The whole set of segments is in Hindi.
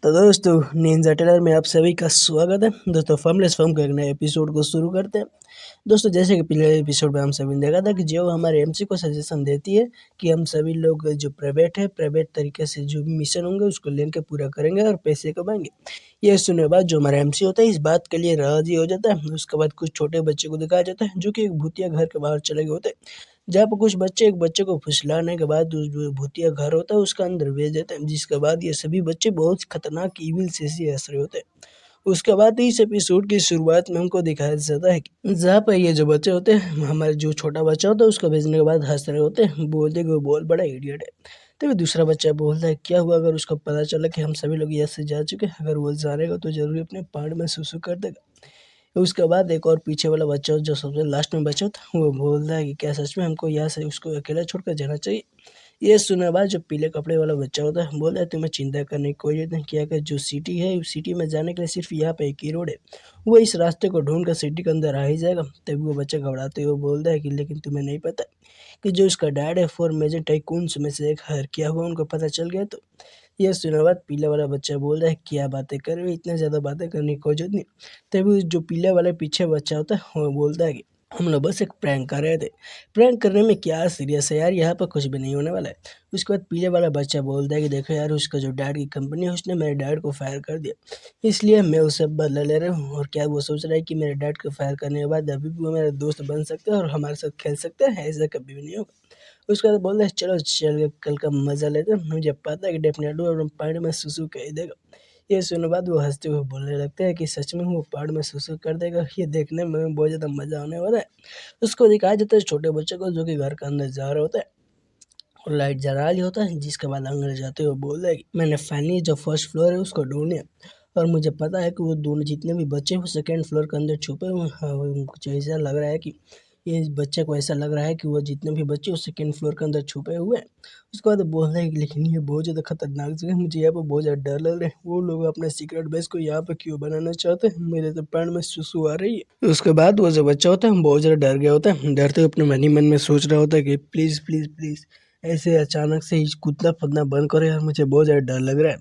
तो दोस्तों निंजा टेलर में आप सभी का स्वागत है। दोस्तों फॉर्मलेस फॉर्म के एक नए एपिसोड को शुरू करते हैं। दोस्तों जैसे कि पिछले एपिसोड में हम सभी ने देखा था कि जो हमारे एमसी को सजेशन देती है कि हम सभी लोग जो प्राइवेट तरीके से जो भी मिशन होंगे उसको लेकर पूरा करेंगे और पैसे कमाएंगे। ये सुनने के बाद जो हमारा एमसी होता है इस बात के लिए राजी हो जाता है। उसके बाद कुछ छोटे बच्चे को दिखाया जाता है जो कि एक भूतिया घर के बाहर चले गए होते हैं, जहाँ पर कुछ बच्चे एक बच्चे को फुसलाने के बाद जो भूतिया घर होता है उसका अंदर भेज देते हैं, जिसके बाद ये सभी बच्चे बहुत खतरनाक ईविल से हंस रहे होते हैं। उसके बाद इस एपिसोड की शुरुआत में हमको दिखाया जाता है कि जहाँ पर ये जो बच्चे होते हैं, हमारे जो छोटा बच्चा होता है उसको भेजने के बाद हंस रहे होते हैं, बोलते कि वो बहुत बड़ा इडियट है। तभी दूसरा बच्चा बोलता है क्या हुआ अगर उसको पता चला कि हम सभी लोग यहाँ से जा चुके हैं, अगर वो जानेगा तो जरूर अपने पाड़ में सुसु कर देगा। उसके बाद एक और पीछे वाला बच्चा जो सबसे लास्ट में बचा था वो बोलता है कि क्या सच में हमको यहाँ से उसको अकेला छोड़कर जाना चाहिए। ये सुनने के बाद जो पीले कपड़े वाला बच्चा होता है बोलता है तुम्हें चिंता करने की कोई जरूरत नहीं, क्या कि जो सिटी है उस सिटी में जाने के लिए सिर्फ यहाँ पे एक ही रोड है, वो इस रास्ते को ढूंढ कर सिटी के अंदर आ ही जाएगा। तभी वो बच्चा घबराते हुए बोलता है कि लेकिन तुम्हें नहीं पता कि जो उसका डैड है फोर मेजर टाइकून्स में से एक है, क्या हुआ उनको पता चल गया तो। यह सुनने के बाद पीले वाला बच्चा बोल रहा है क्या बातें कर रहे हो, इतने ज़्यादा बातें करने की कोई जरूरत नहीं। तभी जो पीले वाले पीछे बच्चा होता है वो बोलता है कि हम लोग बस एक प्रैंक कर रहे थे, प्रैंक करने में क्या सीरियस है यार, यहाँ पर कुछ भी नहीं होने वाला है। उसके बाद पीले वाला बच्चा बोलता है कि देखो यार उसका जो डैड की कंपनी है उसने मेरे डैड को फायर कर दिया, इसलिए मैं उससे बदला ले रहा हूँ। और क्या वो सोच रहा है कि मेरे डैड को फायर करने के बाद अभी भी वो मेरा दोस्त बन सकता है और हमारे साथ खेल सकते हैं, ऐसा कभी भी नहीं होगा। उसके बाद बोल रहे चलो चल के कल का मजा लेते हैं, मुझे पता है कि डेफिनेटली और पहाड़ में सुसु कह देगा। ये सुनने बाद वो हंसते हुए बोलने लगते हैं कि सच में वो पहाड़ में सुसु कर देगा, ये देखने में बहुत ज़्यादा मजा आने वाला है। उसको दिखाया जाता है छोटे बच्चे को जो कि घर के अंदर जा रहा होता है और लाइट जला लिया होता है, जिसके बाद अंदर जाते हुए बोल रहा है कि मैंने फाइनली जो फर्स्ट फ्लोर है उसको ढूंढे और मुझे पता है कि वो दोनों जितने भी बच्चे हैं वो सेकेंड फ्लोर के अंदर छुपे हुए हैं। कुछ ऐसा लग रहा है कि ये बच्चे को ऐसा लग रहा है कि वो जितने भी बच्चे वो सेकेंड फ्लोर के अंदर छुपे हुए हैं। उसके बाद बोल रहे हैं कि लेकिन ये बहुत ज़्यादा खतरनाक जगह है, मुझे यहाँ पर बहुत ज़्यादा डर लग रहा है, वो लोग अपने सीक्रेट बेस को यहाँ पर क्यों बनाना चाहते हैं, मेरे तो पैर में सुसु आ रही है। उसके बाद वो जो बच्चा होता है बहुत ज़्यादा डर गया होता है, डरते हुए अपने मन ही मन में सोच रहा होता है कि प्लीज़ प्लीज़ प्लीज़ ऐसे अचानक से ही कूदना फंदना बंद करो यार, मुझे बहुत ज़्यादा डर लग रहा है।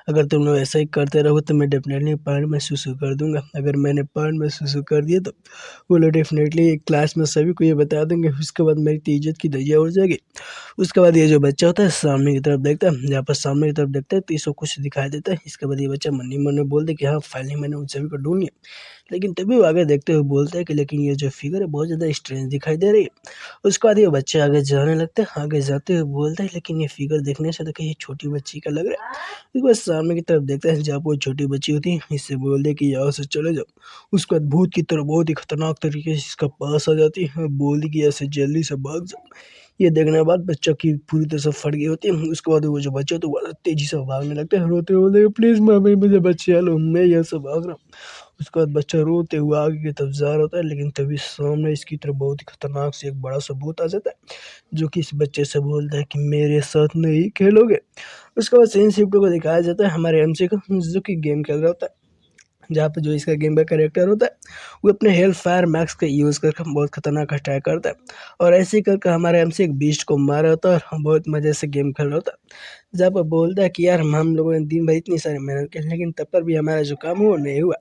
अगर तुम लोग ऐसा ही करते रहो तो मैं डेफिनेटली पैर में सुसु कर दूंगा, अगर मैंने पैर में सुसु कर दिया तो वो लोग डेफिनेटली क्लास में सभी को ये बता देंगे, उसके बाद मेरी तो इज्जत की दैया उड़ जाएगी। उसके बाद ये जो बच्चा होता है सामने की तरफ देखता है, जहाँ पर सामने की तरफ देखता है तो इसको कुछ दिखाई देता है। इसके बाद ये बच्चा मन ही मन में बोलते कि हाँ फाइनली मैंने उन सभी को ढूंढ लिया। लेकिन तभी वो आगे देखते हुए बोलते हैं कि लेकिन ये जो फिगर है बहुत ज़्यादा स्ट्रेंज दिखाई दे रही है। उसके बाद ये बच्चे आगे जाने लगते हैं, आगे जाते हुए बोलते हैं लेकिन ये फिगर देखने से तो कहीं छोटी बच्ची का लग रहा है। उसके बाद सामने की तरफ देखते हैं जहाँ पर वो छोटी बच्ची होती है, इससे बोलते कि यहाँ से चले जाओ। उसके बाद भूत की तरह बहुत ही खतरनाक तरीके से इसका पास आ जाती है, बोलती कि ऐसे जल्दी से भाग जाओ। ये देखने के बाद बच्चों की पूरी तरह से फट गई होती है। उसके बाद वो जो बच्चा तो वो तेजी से भागने लगता है, रोते हुए प्लीज मम्मी मुझे बच्चे लो, मैं यहाँ से भाग रहा हूँ। उसके बाद बच्चा रोते हुए आगे की तरफ जा रहा होता है, लेकिन तभी सामने इसकी तरफ बहुत ही खतरनाक से एक बड़ा सा भूत आ जाता है जो कि इस बच्चे से बोलता है कि मेरे साथ नहीं खेलोगे। उसके बाद सेन शिफ्ट को दिखाया जाता है हमारे एमसी को जो कि गेम खेल रहा होता है, जहाँ पे जो इसका गेम का कैरेक्टर होता है वो अपने हेल्थ फायर मैक्स का यूज़ करके बहुत खतरनाक अटैक करता है और ऐसे ही करके हमारे एमसी एक बीस्ट को मारा होता है और बहुत मज़े से गेम खेल रहा होता है। जहाँ पर बोलता है कि यार हम लोगों ने दिन भर इतनी सारी मेहनत की लेकिन तब पर भी हमारा जो काम है वो नहीं हुआ।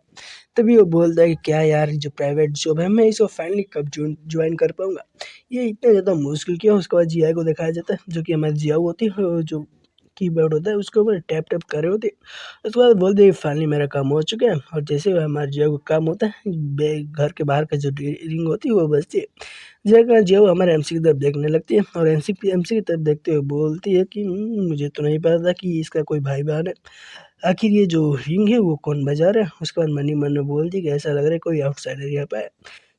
तभी वो बोलता है कि क्या यार जो प्राइवेट जॉब है मैं इसको फाइनली कब ज्वाइन कर पाऊंगा, ये इतना ज़्यादा मुश्किल क्यों। उसके बाद जीआई को दिखाया जाता है जो कि हमारी जिया होती है, जो कीबोर्ड होता है उसके ऊपर टैप टैप कर रहे होते हैं। उसके बाद बोलते हैं फाइनली मेरा काम हो चुका है और जैसे हमारे जियो का काम होता है घर के बाहर का जो रिंग होती है वो बजती है, जगह जियो हमारे एमसी की तरफ देखने लगती है और एमसी की तरफ देखते हुए बोलती है कि मुझे तो नहीं पता था कि इसका कोई भाई बहन है, आखिर ये जो रिंग है वो कौन बजा रहा है। उसके बाद मनी मन में बोलती है कि ऐसा लग रहा है कोई आउटसाइडर यहाँ पे है,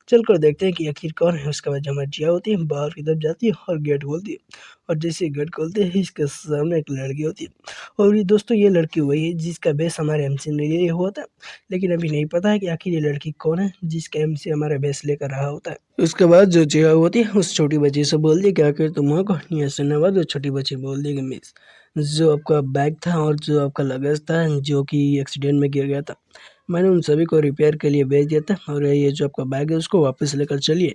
चल कर देखते हैं कि आखिर कौन है। उसके बाद जो हमारी जिया होती है बाहर की तरफ जाती है और गेट खोलती है और जैसे ही गेट खोलते हैं इसके सामने एक लड़की होती है और ये दोस्तों ये लड़की वही है जिसका बेस हमारे एमसी ने लिए हुआ था, लेकिन अभी नहीं पता है कि आखिर ये लड़की कौन है जिसका एमसी हमारा बेस लेकर रहा होता है। उसके बाद जो जिया होती है उस छोटी बच्ची से बोल दी कि आखिर तुम हो कौन। ये सुनने के बाद वो छोटी बच्ची बोल दी कि मिस जो आपका बैग था और जो आपका लगेज था जो कि एक्सीडेंट में गिर गया था मैंने उन सभी को रिपेयर के लिए भेज दिया था और ये जो आपका बैग है उसको वापस लेकर चलिए।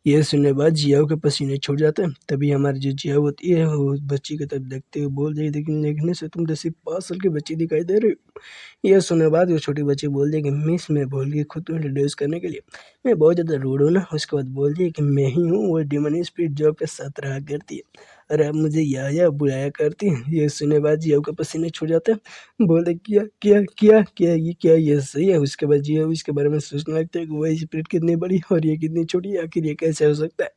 ये सुनने बाद जियाओ के पसीने छूट जाते हैं। तभी हमारी जो जिया होती है वो बच्ची की तरफ देखते हुए बोल रही, लेकिन देखने से तुम तो सिर्फ 5 साल की बच्ची दिखाई दे रही हो। यह सुनने बाद वो छोटी बच्ची बोल दी कि मिस मैं भूल गई खुद को इंट्रोड्यूस करने के लिए, मैं बहुत ज़्यादा रूड हूँ ना। उसके बाद बोल दिया कि मैं ही हूँ वो डिमन स्पिरिट जो आपके साथ रहा करती है और आप मुझे या बुलाया करती है। ये सुनने बाद जिया के पसीने छूट जाते हैं। बोलते क्या क्या क्या क्या ये क्या ये सही है। उसके बाद जिया इसके बारे में सोचने लगता है कि वह स्पिरिट कितनी बड़ी और ये कितनी छोटी है, आखिर ये कैसे हो सकता है।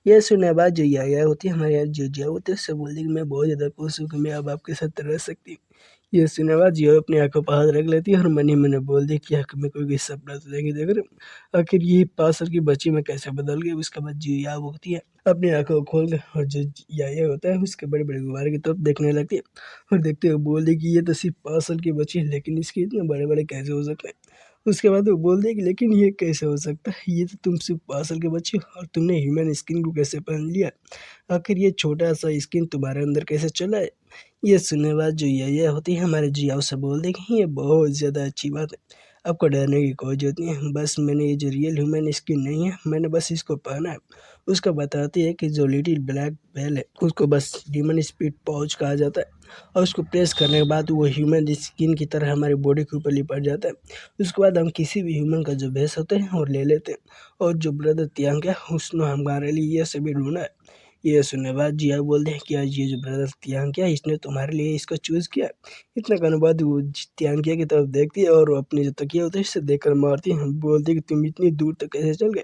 ये सुनने बाद जो या होती है हमारे यहाँ जो जिया होती है उससे बोलती है कि मैं बहुत ज़्यादा खुश हूँ कि मैं अब आपके साथ रह सकती हूँ। ये सुनने बाद जिया अपनी आंखों पर हाथ रख लेती है और मन ही मन बोल दी कि मैं कोई सपना तो नहीं देख रही हूँ। आखिर ये 5 साल की बच्ची में कैसे बदल गई। उसके बाद जिया होती है अपनी आंखों को खोल कर और जो या होता है उसके बड़े बड़े गुब्बारे की तरफ देखने लगती है और देखते हुए बोल दी कि ये तो सिर्फ 5 साल की बच्ची है, लेकिन इसके इतने बड़े बड़े कैसे हो सकते हैं। उसके बाद वो बोल दिया कि लेकिन ये कैसे हो सकता है, ये तो तुम सिर्फ 5 साल की बच्ची हो और तुमने ह्यूमन स्किन को कैसे पहन लिया, आखिर ये छोटा सा स्किन तुम्हारे अंदर कैसे चला है। ये सुनने बाद जो ये होती है हमारे जियाओ से बोल दे कि ये बहुत ज़्यादा अच्छी बात है, आपको डरने की कोई ज़रूरत नहीं है, बस मैंने ये जो रियल ह्यूमन स्किन नहीं है मैंने बस इसको पहना है। उसका बताती है कि जो लिटिल ब्लैक बेल है उसको बस डीमन स्पीड पाउच कहा जाता है और उसको प्रेस करने के बाद वो ह्यूमन स्किन की तरह हमारी बॉडी के ऊपर लिपट जाता है। उसके बाद हम किसी भी ह्यूमन का जो भेस होते हैं और ले लेते हैं और जो ब्रदर तियांग है उसने हमारे लिए ये सभी ढूंढा है। ये सुनने बाद जिया बोलते हैं कि आज ये जो ब्रदर तियांग किया इसने तुम्हारे लिए इसको चूज़ किया। इतना कहने बाद वो तियांग किया की तरफ देखती है और वो अपने जो तकिया होता है इससे देखकर मारती है। बोलती है कि तुम इतनी दूर तक कैसे चल गए,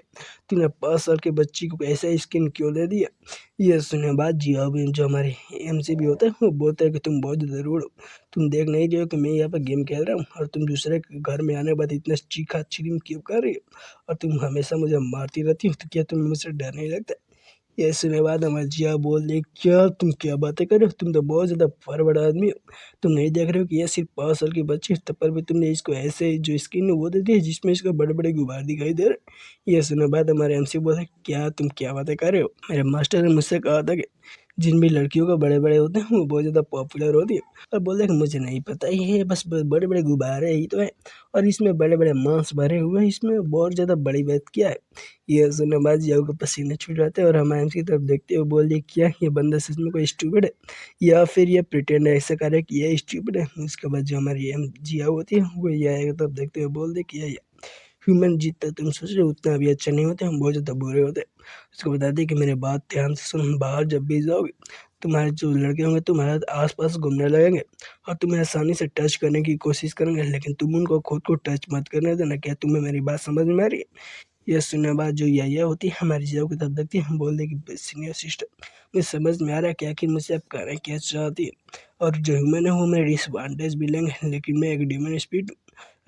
तूने 5 साल की बच्ची को ऐसा स्किन क्यों दे दिया। ये सुनने बाद जिया भी जो हमारे एमसी भी होता है वो बोलता है कि तुम बहुत ज़्यादा रूड हो, तुम देख नहीं रहे हो कि मैं यहाँ पर गेम खेल रहा हूँ और तुम दूसरे के घर में आने के बाद इतना चीखा चीम क्यों कर रही हो और तुम हमेशा मुझे मारती रहती हो, तो क्या तुम्हें मुझसे डर नहीं लगता। ये सुनने बाद हमारे जिया बोल रही क्या तुम क्या बातें कर रहे हो, तुम तो बहुत ज़्यादा फॉरवर्ड आदमी हो, तुम नहीं देख रहे हो कि ये सिर्फ 5 साल की बच्ची है, तब पर भी तुमने इसको ऐसे जो स्किन वो दे दी है जिसमें इसको बड़े बड़े गुब्बारे दिखाई दे रहे। ये सुनने बाद हमारे एमसी बोले क्या तुम क्या बातें कर रहे हो, मेरे मास्टर ने मुझसे कहा था कि जिन भी लड़कियों का बड़े बड़े होते हैं वो बहुत ज़्यादा पॉपुलर होती है और बोल रहे कि मुझे नहीं पता ये बस बड़े बड़े गुब्बारे ही तो है और इसमें बड़े बड़े मांस भरे हुए हैं, इसमें बहुत ज़्यादा बड़ी बात क्या है। ये सुनने बाद जियाओ के पसीने छूट जाते हैं और हम एम्स की तरफ देखते हुए बोल दिए क्या ये बंदा सच में कोई स्टूपिड है या फिर ये प्रिटेंड ऐसा कर रहा है कि ये स्टूपिड है। उसके बाद जो हमारी एम जियाओ होती है वो ये की तरफ देखते हुए बोल दे कि ये ह्यूमन जितना तुम सोच रहे हो उतना भी अच्छा नहीं होते, हम बहुत ज़्यादा बुरे होते हैं। उसको बता दें कि मेरे बात ध्यान से सुन, बाहर जब भी जाओगे तुम्हारे जो लड़के होंगे तुम्हारे आस-पास घूमने लगेंगे और तुम्हें आसानी से टच करने की कोशिश करेंगे, लेकिन तुम उनको खुद को टच मत करने देना। क्या तुम्हें मेरी बात समझ में आ रही है? ये सुनने बाद जो या होती है हमारी जियाओ की तरफ देखती है, हम बोल दे कि सीनियर सिस्टर मुझे समझ में आ रहा है कि आखिर मुझसे आप कहना क्या चाहती है और जो ह्यूमन है वो मेरे डिसएडवांटेज भी लेंगे, लेकिन मैं एक डीमन स्पिरिट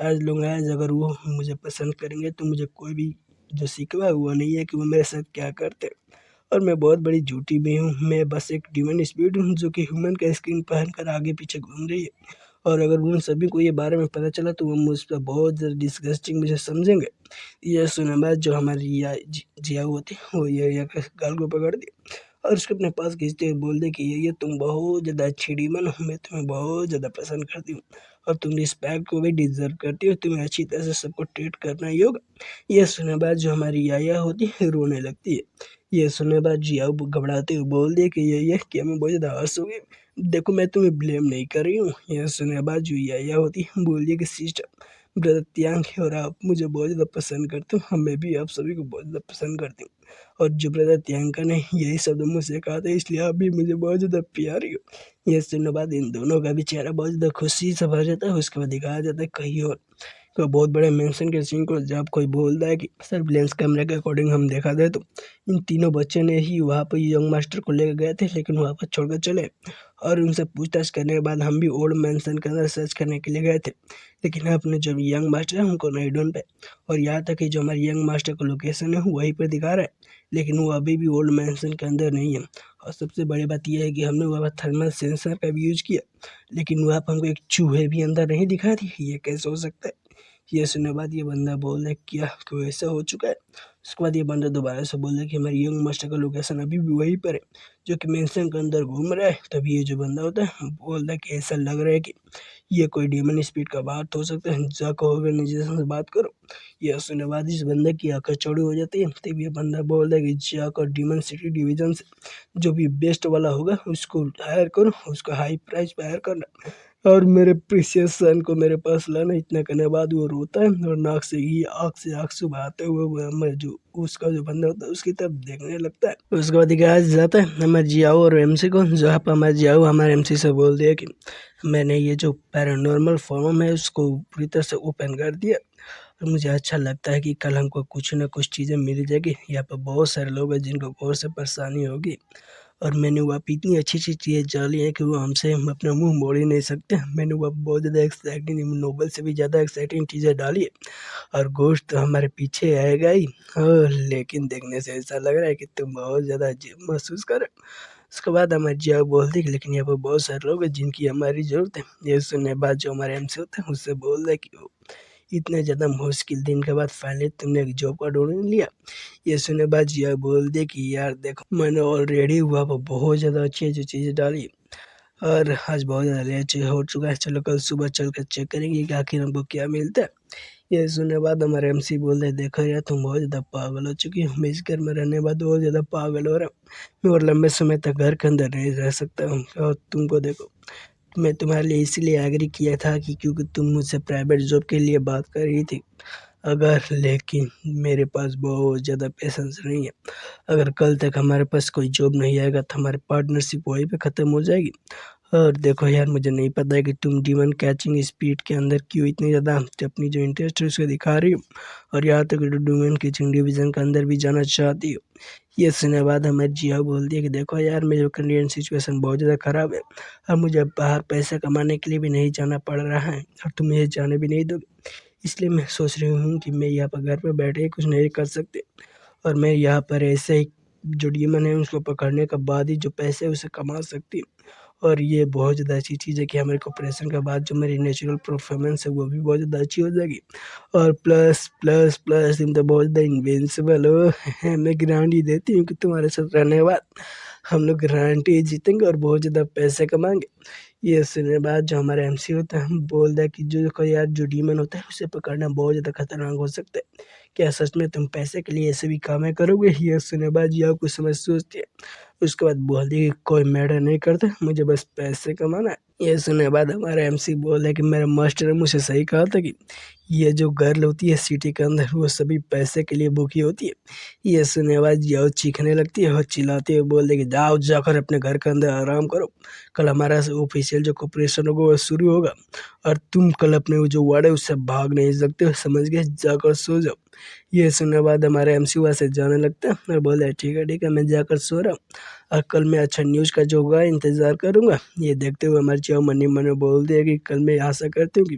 आज लोग आज अगर वो मुझे पसंद करेंगे तो मुझे कोई भी जो शिकवा हुआ नहीं है कि वो मेरे साथ क्या करते हैं और मैं बहुत बड़ी झूठी भी हूँ, मैं बस एक डीमन स्पिरिट हूँ जो कि ह्यूमन का स्किन पहनकर आगे पीछे घूम रही है और अगर उन सभी को ये बारे में पता चला तो वो मुझ पर बहुत ज़्यादा डिस्गस्टिंग मुझे समझेंगे। ये सुने बाद जो हमारी जिया होती है वो ये के गाल को पकड़ दी और उसको अपने पास खींचते हुए बोल दे कि ये तुम बहुत ज़्यादा अच्छी डीमन हो, मैं तुम्हें बहुत ज़्यादा पसंद करती हूँ और तुम रिस्पेक्ट को भी डिज़र्व करती हो, तुम्हें अच्छी तरह से सबको ट्रीट करना ही होगा। ये सुनने बाद जो हमारी याया होती है रोने लगती है। ये सुनने बाद जिया घबराते हुए बोल दिए कि ये क्या मैं बहुत ज़्यादा हँस हो गई, देखो मैं तुम्हें ब्लेम नहीं कर रही हूँ। ये सुनने बाद जो याया होती है बोल दिए कि सिस्टर ब्रदर तियांग है और आप मुझे बहुत ज़्यादा पसंद करते हो, मैं भी आप सभी को बहुत ज़्यादा पसंद करती हूँ और जो ब्रदर तियांका ने यही शब्द मुझसे कहा था इसलिए आप भी मुझे बहुत ज़्यादा प्यारी हो। ये सुनने बाद इन दोनों का भी चेहरा बहुत ज़्यादा खुशी से भर जाता है। उसके बाद दिखाया जाता है कहीं और तो बहुत बड़े मेंशन के सीन को जब कोई बोलता है कि सर्विलेंस कैमरे के अकॉर्डिंग हम देखा जाए तो इन तीनों बच्चे ने ही वहाँ पर यंग मास्टर को लेकर गए थे, लेकिन वहाँ पर छोड़कर चले और उनसे पूछताछ करने के बाद हम भी ओल्ड मेंशन के अंदर सर्च करने के लिए गए थे, लेकिन अपने जो यंग मास्टर है उनको नहीं ढूंढ पाए और यहाँ तक कि जो हमारे यंग मास्टर का लोकेशन है वहीं पर दिखा रहा है, लेकिन वो अभी भी ओल्ड मेंशन के अंदर नहीं है। और सबसे बड़ी बात यह है कि हमने वहाँ पर थर्मल सेंसर का भी यूज किया, लेकिन वहाँ पर हमको एक चूहे भी अंदर नहीं दिखा दी। ये कैसे हो सकता है। ये सुनने बाद ये बंदा बोल रहा है क्या क्यों ऐसा हो चुका है। उसके बाद ये बंदा दोबारा से बोल रहा है कि हमारे यंग मास्टर का लोकेशन अभी भी वहीं पर है, जो कि मेंशन के अंदर घूम रहा है। तभी ये जो बंदा होता है बोल रहा है कि ऐसा लग रहा है कि ये कोई डीमन स्पीड का बात हो सकता है, जाकर ऑर्गेनाइजेशन से बात करो। यह सुनने बाद इस बंदे की आंखें चौड़ी हो जाती है। तब ये बंदा बोल रहा है कि जाकर डीमन सिटी डिवीजन से जो भी बेस्ट वाला होगा उसको हायर करो, उसको हाई प्राइस पे हायर करना और मेरे प्रीशियस सन को मेरे पास लाना। इतना करने बाद वो रोता है और नाक से ही आँख से आंसू बहाते हुए वो मैं जो उसका जो बंदा होता है उसकी तरफ देखने लगता है। उसके बाद दिखाया जाता है हमारे जियाओ और एमसी को, जहाँ पर हमारे जियाओ हमारे एमसी से बोल दिया कि मैंने ये जो पैरानॉर्मल फॉर्म है उसको पूरी तरह से ओपन कर दिया और मुझे अच्छा लगता है कि कल हमको कुछ ना कुछ चीज़ें मिल जाएगी। यहाँ पर बहुत सारे लोग हैं जिनको बहुत से परेशानी होगी और मैंने वहाँ पे इतनी अच्छी अच्छी चीज़ें डाली हैं कि वो हमसे हम अपना मुंह मोड़ ही नहीं सकते। मैंने वहाँ बहुत ज़्यादा एक्साइटिंग, नोबल से भी ज़्यादा एक्साइटिंग चीज़ें डाली है और गोश्त तो हमारे पीछे आएगा ही। लेकिन देखने से ऐसा लग रहा है कि तुम बहुत ज़्यादा अजीब महसूस कर रहे हो। उसके बाद हमारी जिया बोलती कि लेकिन यहाँ पर बहुत सारे लोग हैं जिनकी हमारी ज़रूरत है। ये सुनने बाद जो हमारे एमसी होते हैं उससे बोल रहे कि वो इतने ज़्यादा मुश्किल दिन के बाद फाइनली तुमने एक जॉब का ढूंढ लिया। ये सुनने बाद जिया बोल दे कि यार देखो मैंने ऑलरेडी हुआ पर बहुत ज़्यादा अच्छी अच्छी चीज़ें डाली और आज बहुत ज़्यादा लेट हो चुका है। चलो कल सुबह चल कर चेक करेंगे कि आखिर हमको क्या मिलता है। ये सुनने बाद हमारे एमसी बोल रहे देखो यार तुम बहुत ज़्यादा पागल हो चुकी हो, मैं इस घर में रहने के बाद बहुत ज़्यादा पागल हो रहा हूँ। मैं और लंबे समय तक घर के अंदर नहीं रह सकता हूँ और तुमको देखो मैं तुम्हारे लिए इसीलिए एग्री किया था कि क्योंकि तुम मुझसे प्राइवेट जॉब के लिए बात कर रही थी। अगर लेकिन मेरे पास बहुत ज़्यादा पेशेंस नहीं है। अगर कल तक हमारे पास कोई जॉब नहीं आएगा तो हमारी पार्टनरशिप वहीं पे ख़त्म हो जाएगी। और देखो यार मुझे नहीं पता है कि तुम डीमन कैचिंग स्पीड के अंदर क्यों इतनी ज़्यादा अपनी जो इंटरेस्ट है उसको दिखा रही हो और यहाँ तक डीमन कैचिंग डिवीज़न के अंदर भी जाना चाहती हो। ये सुनने बाद हमारी जिया बोल दिया कि देखो यार मेरी कंडीशन सिचुएशन बहुत ज़्यादा ख़राब है और मुझे बाहर पैसे कमाने के लिए भी नहीं जाना पड़ रहा है और तुम ये जाने भी नहीं दोगे। इसलिए मैं सोच रही हूँ कि मैं यहाँ पर घर पर बैठे कुछ नहीं कर सकते और मैं यहाँ पर ऐसे ही जो डीमन है उसको पकड़ने के बाद ही जो पैसे उसे कमा सकती हूँ। और ये बहुत ज़्यादा अच्छी चीज़ है कि हमारे ऑपरेशन के बाद जो मेरी नेचुरल परफॉर्मेंस है वो भी बहुत ज़्यादा अच्छी हो जाएगी और प्लस प्लस प्लस तुम तो बहुत ज़्यादा इनविंसिबल हो। मैं गारंटी देती हूँ कि तुम्हारे साथ रहने के बाद हम लोग गारंटी जीतेंगे और बहुत ज़्यादा पैसे कमाएंगे। ये सुनने के बाद जो हमारा एमसी होता है हम बोल रहा है कि जो कोई यार जो डीमन होता है उसे पकड़ना बहुत ज़्यादा खतरनाक हो सकता है। क्या सच में तुम पैसे के लिए ऐसे भी कामें करोगे? ये सुनने के बाद जिया कुछ समझ सोचती है। उसके बाद बोल दी कि कोई मैटर नहीं करता, मुझे बस पैसे कमाना है। ये सुनने के बाद हमारा एमसी बोल है कि मेरा मास्टर ने मुझे सही कहा था कि ये जो गर्ल होती है सिटी के अंदर वो सभी पैसे के लिए भूखी होती है। ये सुनने के बाद जिया चीखने लगती है और चिल्लाती है, बोल दे कि जाओ जाकर अपने घर के अंदर आराम करो, कल हमारा ऑफिशियल जो कॉपरेशन होगा वो शुरू होगा और तुम कल अपने वो जो वार्ड है उससे भाग नहीं सकते हो, समझ गए, जाकर सो जाओ। ये सुनने के बाद हमारे एमसी वहाँ से जाने लगता है और बोले ठीक है मैं जाकर सो रहा हूँ और कल मैं अच्छा न्यूज़ का जो होगा इंतज़ार करूँगा। ये देखते हुए हमारे चाव मनी मन बोल दिया कि कल मैं आशा करती हूँ कि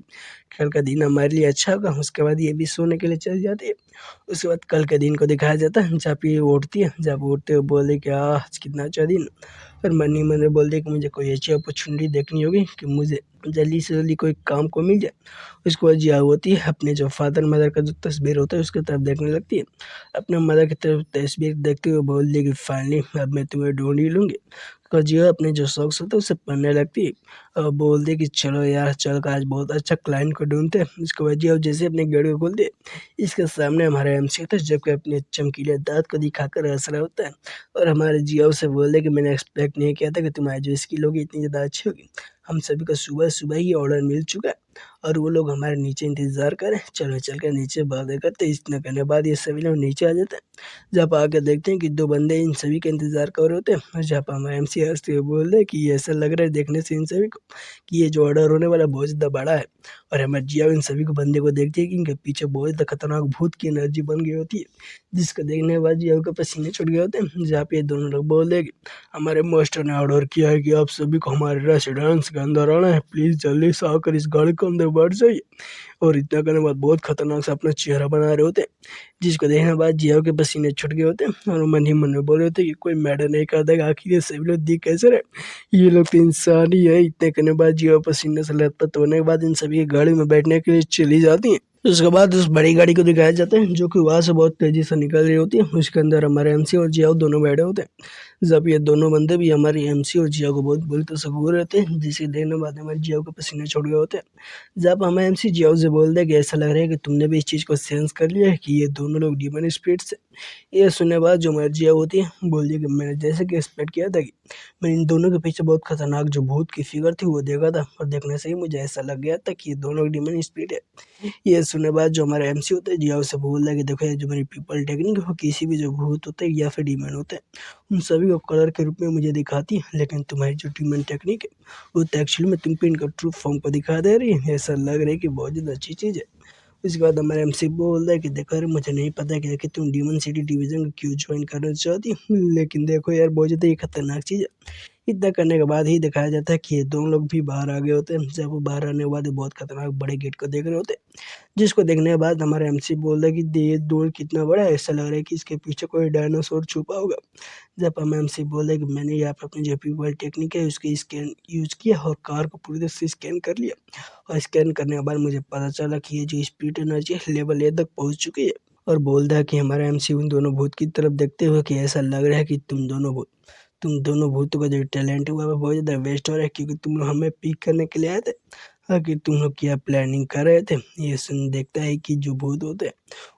कल का दिन हमारे लिए अच्छा होगा। उसके बाद ये भी सोने के लिए चल जाती है। उसके बाद कल के दिन को दिखाया जाता है जहाँ पे ये उठती है, जब उठते हुए बोले कि आज कितना अच्छा दिन। और मनी मन बोल दिया कि मुझे कोई अच्छी अपॉर्चुनिटी देखनी होगी कि मुझे जल्दी से जल्दी कोई काम को मिल जाए। उसके बाद जिया होती है अपने जो फादर मदर का जो तस्वीर होता है उसकी तरफ देखने लगती है। अपने मदर की तरफ तस्वीर देखते हुए बोल दी कि फाइनली अब मैं तुम्हें ढूंढ ही लूँगी। तो जिया अपने जो शौक होता है उसे पढ़ने लगती है और बोल दी कि चलो यार चल कर आज बहुत अच्छा क्लाइंट को ढूंढते हैं। उसके बाद जिया जैसे अपनी गाड़ी को खोलती है इसके सामने हमारा एमसी होता है जबकि अपने चमकीले दांत को दिखाकर हंस रहा होता है और हमारे जिया उसे बोल दे कि मैंने एक्सपेक्ट नहीं किया था कि तुम्हारी जो स्किल होगी इतनी ज़्यादा अच्छी होगी। हम सभी को सुबह सुबह ही ऑर्डर मिल चुका है और वो लोग हमारे नीचे इंतज़ार करें, चलो चल कर नीचे बातें करते। इतना करने के बाद ये सभी लोग नीचे आ जाते हैं, जहाँ पर आके देखते हैं कि दो बंदे इन सभी का इंतज़ार कर रहे होते हैं और जहाँ पर हमारे एमसी हंसते हुए बोल रहे हैं कि ऐसा लग रहा है देखने से इन सभी को कि ये जो ऑर्डर होने वाला बहुत ज़्यादा बड़ा है। और हमारे जिया इन सभी को बंदे को देखती है कि इनके पीछे बहुत ज़्यादा खतरनाक भूत की एनर्जी बन गई होती है, जिसको देखने के बाद जिया के पसीने छूट गए होते हैं। जहाँ पे ये दोनों लोग बोल रहे हैं कि हमारे मास्टर ने ऑर्डर किया है कि आप सभी को हमारे रेसिडेंस के अंदर आना है, प्लीज़ जल्दी से आकर इस गाड़ी के अंदर बैठ जाइए। और इतना करने के बाद बहुत खतरनाक सा अपना चेहरा बना रहे होते हैं, जिसको देखने के बाद जिया के पसीने छूट गए होते हैं और वो मन ही मन में बोल रहे होते हैं कि कोई मैटर नहीं कर देगा, आखिर ये सभी लोग दिख कैसे रहे, ये लोग तो इंसान ही है। इतने करने के बाद जिया पसीने से लथपथ होने के बाद इन सभी की गाड़ी में बैठने के लिए चली जाती हैं। उसके बाद उस बड़ी गाड़ी को दिखाया जाता है जो कि वहाँ से बहुत तेजी से निकल रही होती है। उसके अंदर हमारे एमसी और जियाओ दोनों बैठे होते हैं। जब ये दोनों बंदे भी हमारे एमसी और जियाओ को बहुत बुरी तरह से घूर रहते हैं, जिसे देखने के बाद हमारे जियाओ के पसीने छूट गए होते हैं। जब हमें एमसी जियाओ से बोलते हैं कि ऐसा लग रहा है कि तुमने भी इस चीज़ को सेंस कर लिया है कि ये दोनों लोग डीमन स्पिरिट से। ये सुनने के बाद जो हमारी जियाओ होती है बोलती है कि मैंने जैसे कि एक्सपेक्ट किया था कि मैंने इन दोनों के पीछे बहुत खतरनाक जो भूत की फिगर थी वो देखा था, और देखने से ही मुझे ऐसा लग गया था कि ये दोनों डीमन स्पिरिट है। ये सुनने बाद जो हमारा एमसी होता है जिया उसे बोलता है कि देखो ये जो मेरी पीपल टेक्निक है वो किसी भी जो भूत होते हैं या फिर डीमन होते हैं उन सभी को कलर के रूप में मुझे दिखाती है, लेकिन तुम्हारी जो डीमन टेक्निक है वो तो एक्चुअली में तुमको इनका ट्रू फॉर्म को दिखा दे रही है। ऐसा लग रहा है कि बहुत ज़्यादा अच्छी चीज़ है। उसके बाद हमारे एमसी बोलता है कि देखो यार मुझे नहीं पता क्या कि तुम डीमन सिटी डिवीजन को क्यों ज्वाइन करना चाहती हो, लेकिन देखो यार बहुत ज़्यादा ये खतरनाक चीज़ है। इतना करने के बाद ही दिखाया जाता है कि ये दोनों लोग भी बाहर आ गए होते हैं। जब वो बाहर आने के बाद ये बहुत खतरनाक बड़े गेट को देख रहे होते हैं, जिसको देखने के बाद हमारा एमसी बोल रहा है कि ये डोर कितना बड़ा है, ऐसा लग रहा है कि इसके पीछे कोई डायनासोर छुपा होगा। जब हम एमसी बोल रहे कि मैंने यहाँ पर अपनी जो पीपल टेक्निक है उसकी स्कैन यूज किया और कार को पूरी तरह से स्कैन कर लिया, और स्कैन करने के बाद मुझे पता चला कि ये जो स्पिरिट एनर्जी है लेवल ए तक पहुँच चुकी है। और बोलता है कि हमारा एमसी उन दोनों भूत की तरफ देखते हुए कि ऐसा लग रहा है कि तुम दोनों भूतों का जो टैलेंट है वो बहुत ज़्यादा वेस्ट हो रहा है, क्योंकि तुम लोग हमें पिक करने के लिए आए थे। आखिर तुम लोग क्या प्लानिंग कर रहे थे। ये सुन देखता है कि जो भूत होते हैं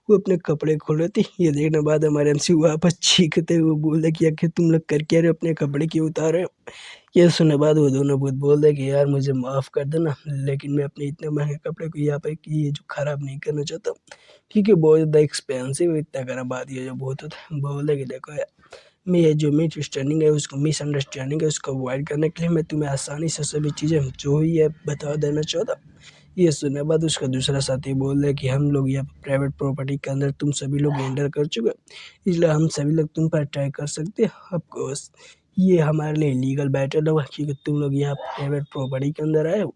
वो अपने कपड़े खोल रहे थे। ये देखने के बाद हमारे एमसी वापस चीखते हुए बोल रहे कि आखिर तुम लोग कर क्या रहे हो, अपने कपड़े क्यों उतार रहे हो। ये सुनने बाद वो दोनों भूत बोल रहे कि यार मुझे माफ़ कर देना, लेकिन मैं अपने इतने महंगे कपड़े को यहाँ पे कि ये जो खराब नहीं करना चाहता, क्योंकि बहुत ज़्यादा एक्सपेंसिव है। इतना करने बाद ये जो भूत होता है बोल रहे कि देखो यार मैं ये जो मिसअंडरस्टैंडिंग है उसको अवॉइड करने के लिए मैं तुम्हें आसानी से सभी चीज़ें जो ही है बता देना चाहता। ये सुनने के बाद उसका दूसरा साथी बोल रहा है कि हम लोग यहाँ प्राइवेट प्रॉपर्टी के अंदर तुम सभी लोग एंटर कर चुके हो, इसलिए हम सभी लोग तुम पर अटैक कर सकते हैं। ऑफकोर्स ये हमारे लिए लीगल बैटल होगा, क्योंकि तुम लोग यहाँ प्राइवेट प्रॉपर्टी के अंदर आए हो।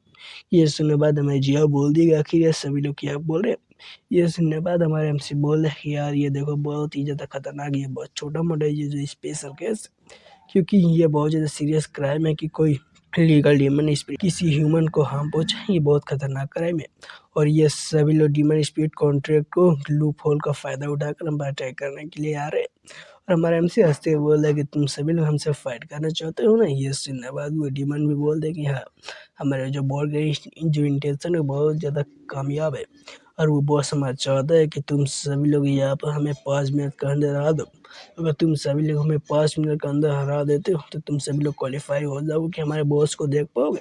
ये सुनने के बाद हमें जिया बोल दी कि आखिर ये सभी लोग क्या बोल रहे हैं। ये सुनने के बाद हमारे एमसी बोल रहे हैं कि यार ये देखो बहुत ही ज़्यादा खतरनाक, ये बहुत छोटा मोटा ये जो स्पेशल केस, क्योंकि ये बहुत ज़्यादा सीरियस क्राइम है कि कोई लीगल डीमन स्पिरिट किसी ह्यूमन को हार्म पहुंचाए। ये बहुत खतरनाक क्राइम है, और ये सभी लोग डीमन स्पिरिट कॉन्ट्रैक्ट को लूप होल का फ़ायदा उठाकर हम पर अटैक करने के लिए आ रहे हैं। और हमारा एमसी हंसते हुए बोल रहा है कि तुम सभी लोग हमसे फाइट करना चाहते हो ना। ये सुनने के बाद वो डीमन भी बोल दे कि हाँ हमारे जो बॉल जो इंटेंशन है बहुत ज़्यादा कामयाब है, और वो बॉस हमारा चाहता है कि तुम सभी लोग यहाँ पर हमें 5 मिनट के अंदर हरा दो। अगर तुम सभी लोग हमें 5 मिनट के अंदर हरा देते हो तो तुम सभी लोग क्वालिफाई हो जाओगे कि हमारे बॉस को देख पाओगे।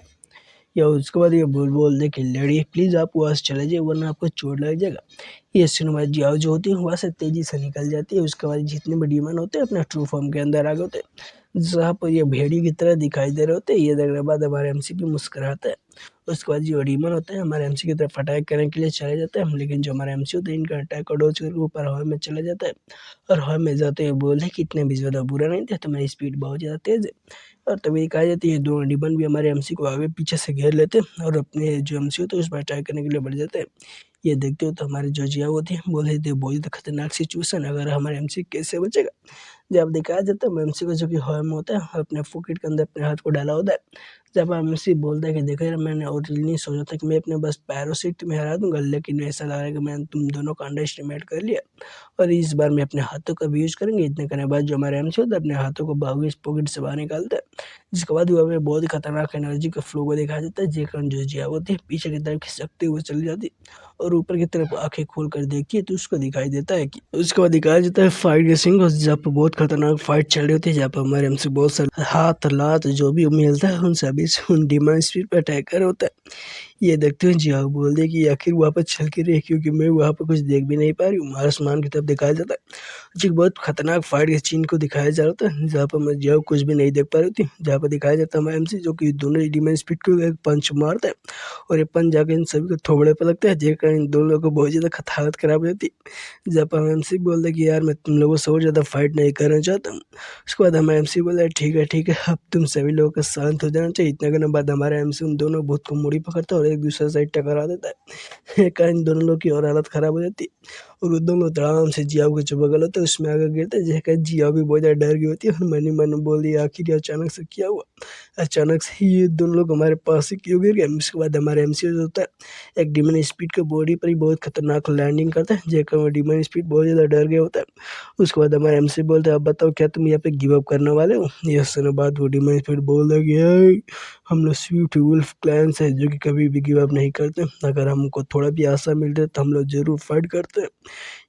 या उसके बाद ये बोल दे कि लेडी प्लीज़ आप वहाँ से चले जाइए वरना आपको चोट लग जाएगा। ये सुनने जियाओ जो होती है वहाँ से तेज़ी से निकल जाती है। उसके बाद जितने भी डीमन होते हैं अपने ट्रू फॉर्म के अंदर आ गए होते हैं, जहाँ पर ये भेड़ी की तरह दिखाई दे रहे होते हैं। ये देखने के बाद हमारे एमसी भी मुस्कुराता है। उसके बाद जो डीमन होते हैं हमारे एमसी की तरफ अटैक करने के लिए चले जाते हैं, लेकिन जो हमारे एमसी होते हैं इनका अटैक को डॉज करके ऊपर हवा में चला जाता है, और हवा में जाते हुए बोलते कि इतने भी ज़्यादा बुरा नहीं था, तुम्हारी स्पीड बहुत ज़्यादा तेज़ है। और तभी दिखाई जाती है दोनों डिबन भी हमारे एमसी को आगे पीछे से घेर लेते हैं और अपने जो एमसी होते हैं उस पर अटैक करने के लिए बढ़ जाते हैं। ये देखते हो तो हमारी जो जिया होती है बोल रही थी बहुत ही खतरनाक सिचुएशन, अगर हमारे एमसी कैसे बचेगा। जब दिखाया जाता है एमसी को जो कि हवा में होता है अपने पॉकेट के अंदर अपने हाथ को डाला होता है। जब एमसी बोलता है कि देखो यार मैंने ओरिजिनली सोचा था कि मैं अपने बस पैरों से तुम्हें हरा दूंगा, लेकिन ऐसा लग रहा है कि मैंने तुम दोनों का अंडर एस्टिमेट कर लिया, और इस बार मैं अपने हाथों का भी यूज करेंगे। इतने करने के बाद जो हमारे एमसी होता है अपने हाथों को बाहु इस पॉकेट से बाहर निकालता है, जिसके बाद वो हमें बहुत ही खतरनाक एनर्जी का फ्लो को दिखाया जाता है। जेकर जो जिया होती है पीछे की तरफ खिसकते हुए चली जाती है, और ऊपर की तरफ आंखें खोल कर देखिए तो उसको दिखाई देता है कि उसके बाद दिखाया जाता है फाइट रेसिंग, और जहाँ पर बहुत खतरनाक फाइट चल रही होती है, जहाँ पर हमारे हमसे बहुत सारे हाथ लात जो भी मिलता है उन सभी से उन डिमांड स्पीड पर अटैक कर होता है। ये देखते हुए जिया बोल दे कि आखिर वहाँ पर चल के रहे, क्योंकि मैं वहाँ पर कुछ देख भी नहीं पा रही हूँ। आसमान की तरफ दिखाया जाता है जी बहुत खतरनाक फाइट के सीन को दिखाया जा रहा था, जहाँ पर मैं जिया कुछ भी नहीं देख पा रही थी। जहाँ पर दिखाया जाता है हमारे एमसी जो कि दोनों डिमांड स्पीड को एक पंच मारता है, और ये पंच जाके इन सभी को थोबड़े पर लगता है, जेकर इन दोनों लोगों को बहुत ज़्यादा हालत खराब हो जाती है। जब हम एमसी बोलते कि यार मैं तुम लोगों से और ज़्यादा फाइट नहीं करना चाहता हूँ। उसके बाद हमारा एमसी बोला ठीक है अब तुम सभी लोगों का शांत हो जाना चाहिए। इतना करने के बाद हमारा एमसी उन दोनों भूत को मुड़ी पकड़ता है और एक दूसरे साइड टकरा देता है। इन दोनों लोग की और हालत खराब हो जाती है और वो दोनों लोग आराम से जियाओ के जो बगल होता है उसमें आकर गिरते हैं। जैसे जियाओ भी बहुत ज़्यादा डर गई होती है और मन ही मन बोल दिया आखिर ये अचानक से क्या हुआ। अचानक से ये दोनों लोग हमारे पास से क्यों गिर गए। उसके बाद हमारे एमसी जो होता है एक डिमन स्पीड के बॉडी पर ही बहुत खतरनाक लैंडिंग करता है, जेकर डिमन स्पीड बहुत ज़्यादा डर गया होता है। उसके बाद हमारे एमसी बोलते हैं अब बताओ क्या तुम यहाँ पे गिव अप करने वाले हो। ये सुनने बाद वो डिमन स्पीड बोल रहा कि हम लोग स्विफ्ट वुल्फ क्लैन है जो कि कभी भी गिव अप नहीं करते। अगर हमको थोड़ा भी आशा मिलता है तो हम लोग जरूर फाइट करते हैं।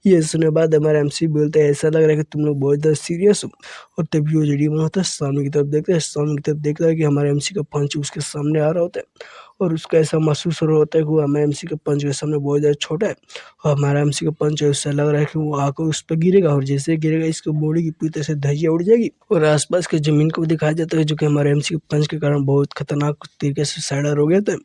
ये सुनने बाद हमारे एमसी बोलते हैं ऐसा लग रहा है कि तुम लोग बहुत ज़्यादा सीरियस हो। और तभी वो जेडी होता है सामने की तरफ देखता है, सामने की तरफ देखता है कि हमारे एमसी का पंच उसके सामने आ रहा होता है और उसका ऐसा महसूस हो रहा होता है कि वो हमारे एमसी के पंच के सामने बहुत ज़्यादा छोटा है और हमारा एमसी का पंच है उससे लग रहा है कि वो आकर उस पर गिरेगा और जैसे गिरेगा इसकी बॉडी की पूरी तरह से धज्जियां उड़ जाएगी और आसपास के जमीन को भी दिखाया जाता है जो कि हमारे एमसी के पंच के कारण बहुत खतरनाक तरीके से साइडर हो गया था।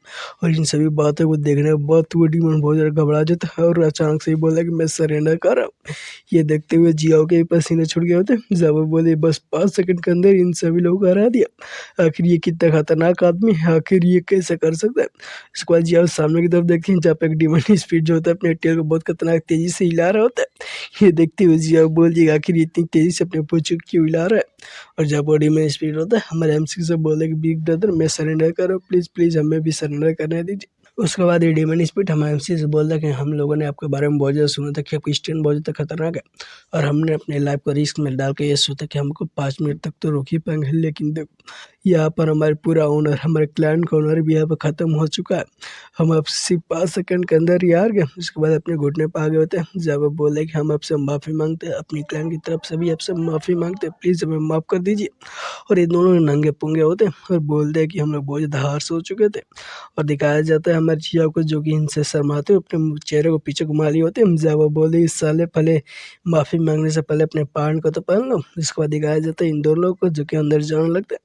और इन सभी बातों को देखने के बाद वो डीमन बहुत ज़्यादा घबरा जाता है और अचानक से ही बोला कि मैं सरेंडर कर रहा हूँ। ये देखते हुए जियाओ के पसीने छूट गए होते जब वो बोले बस 5 सेकंड के अंदर इन सभी लोगों को हरा दिया। आखिर ये कितना खतरनाक आदमी है, आखिर ये कैसे कर सकता है। उसके बाद जियाओ सामने की तरफ देखते हैं जहाँ पे एक डिमन स्पीड जो होता है अपने टेल को बहुत खतरनाक तेजी से हिला रहा होता है। ये देखते हुए जियाओ बोल दिएगा आखिर ये इतनी तेजी से अपने पूंछ को क्यों हिला रहा है। और जब बॉडी में स्पीड होता है हमारे एमसी से बोले कि बिग ब्रदर मैं सरेंडर कर रहा हूँ, प्लीज़ प्लीज़ हमें भी सरेंडर करने दीजिए। उसके बाद ये डिमन स्पीड हमारे एमसी से बोलता है कि हम लोगों ने आपके बारे में बहुत ज़्यादा सुना था कि आपकी स्टैंड बहुत ज़्यादा खतरनाक है और हमने अपने लाइफ को रिस्क में डाल के ये सोचा कि हमको 5 मिनट तक तो रोक ही पाएंगे, लेकिन देखो यहाँ पर हमारे पूरा ओनर हमारे क्लाइंट का ओनर भी यहाँ पर ख़त्म हो चुका है। हम अब सिर्फ 5 सेकंड के अंदर ही हार गए। उसके बाद अपने घुटने पर आ गए होते हैं जब वो बोले कि हम आपसे माफ़ी मांगते हैं, अपनी क्लाइंट की तरफ से भी आपसे माफ़ी मांगते हैं, प्लीज़ हमें माफ़ कर दीजिए। और ये दोनों नंगे पुंगे होते हैं और बोलते हैं कि हम लोग बहुत ज़्यादा हार हो चुके थे। और दिखाया जाता है हमारे जिया को जो कि इनसे शर्माते हुए अपने चेहरे को पीछे घुमा लिए होते हैं। जब वो बोले इस साले पहले माफ़ी मांगने से पहले अपने पैंट को तो पहन लो। इसके बाद दिखाया जाता है इन दोनों लोगों को जो कि अंदर जाने लगते हैं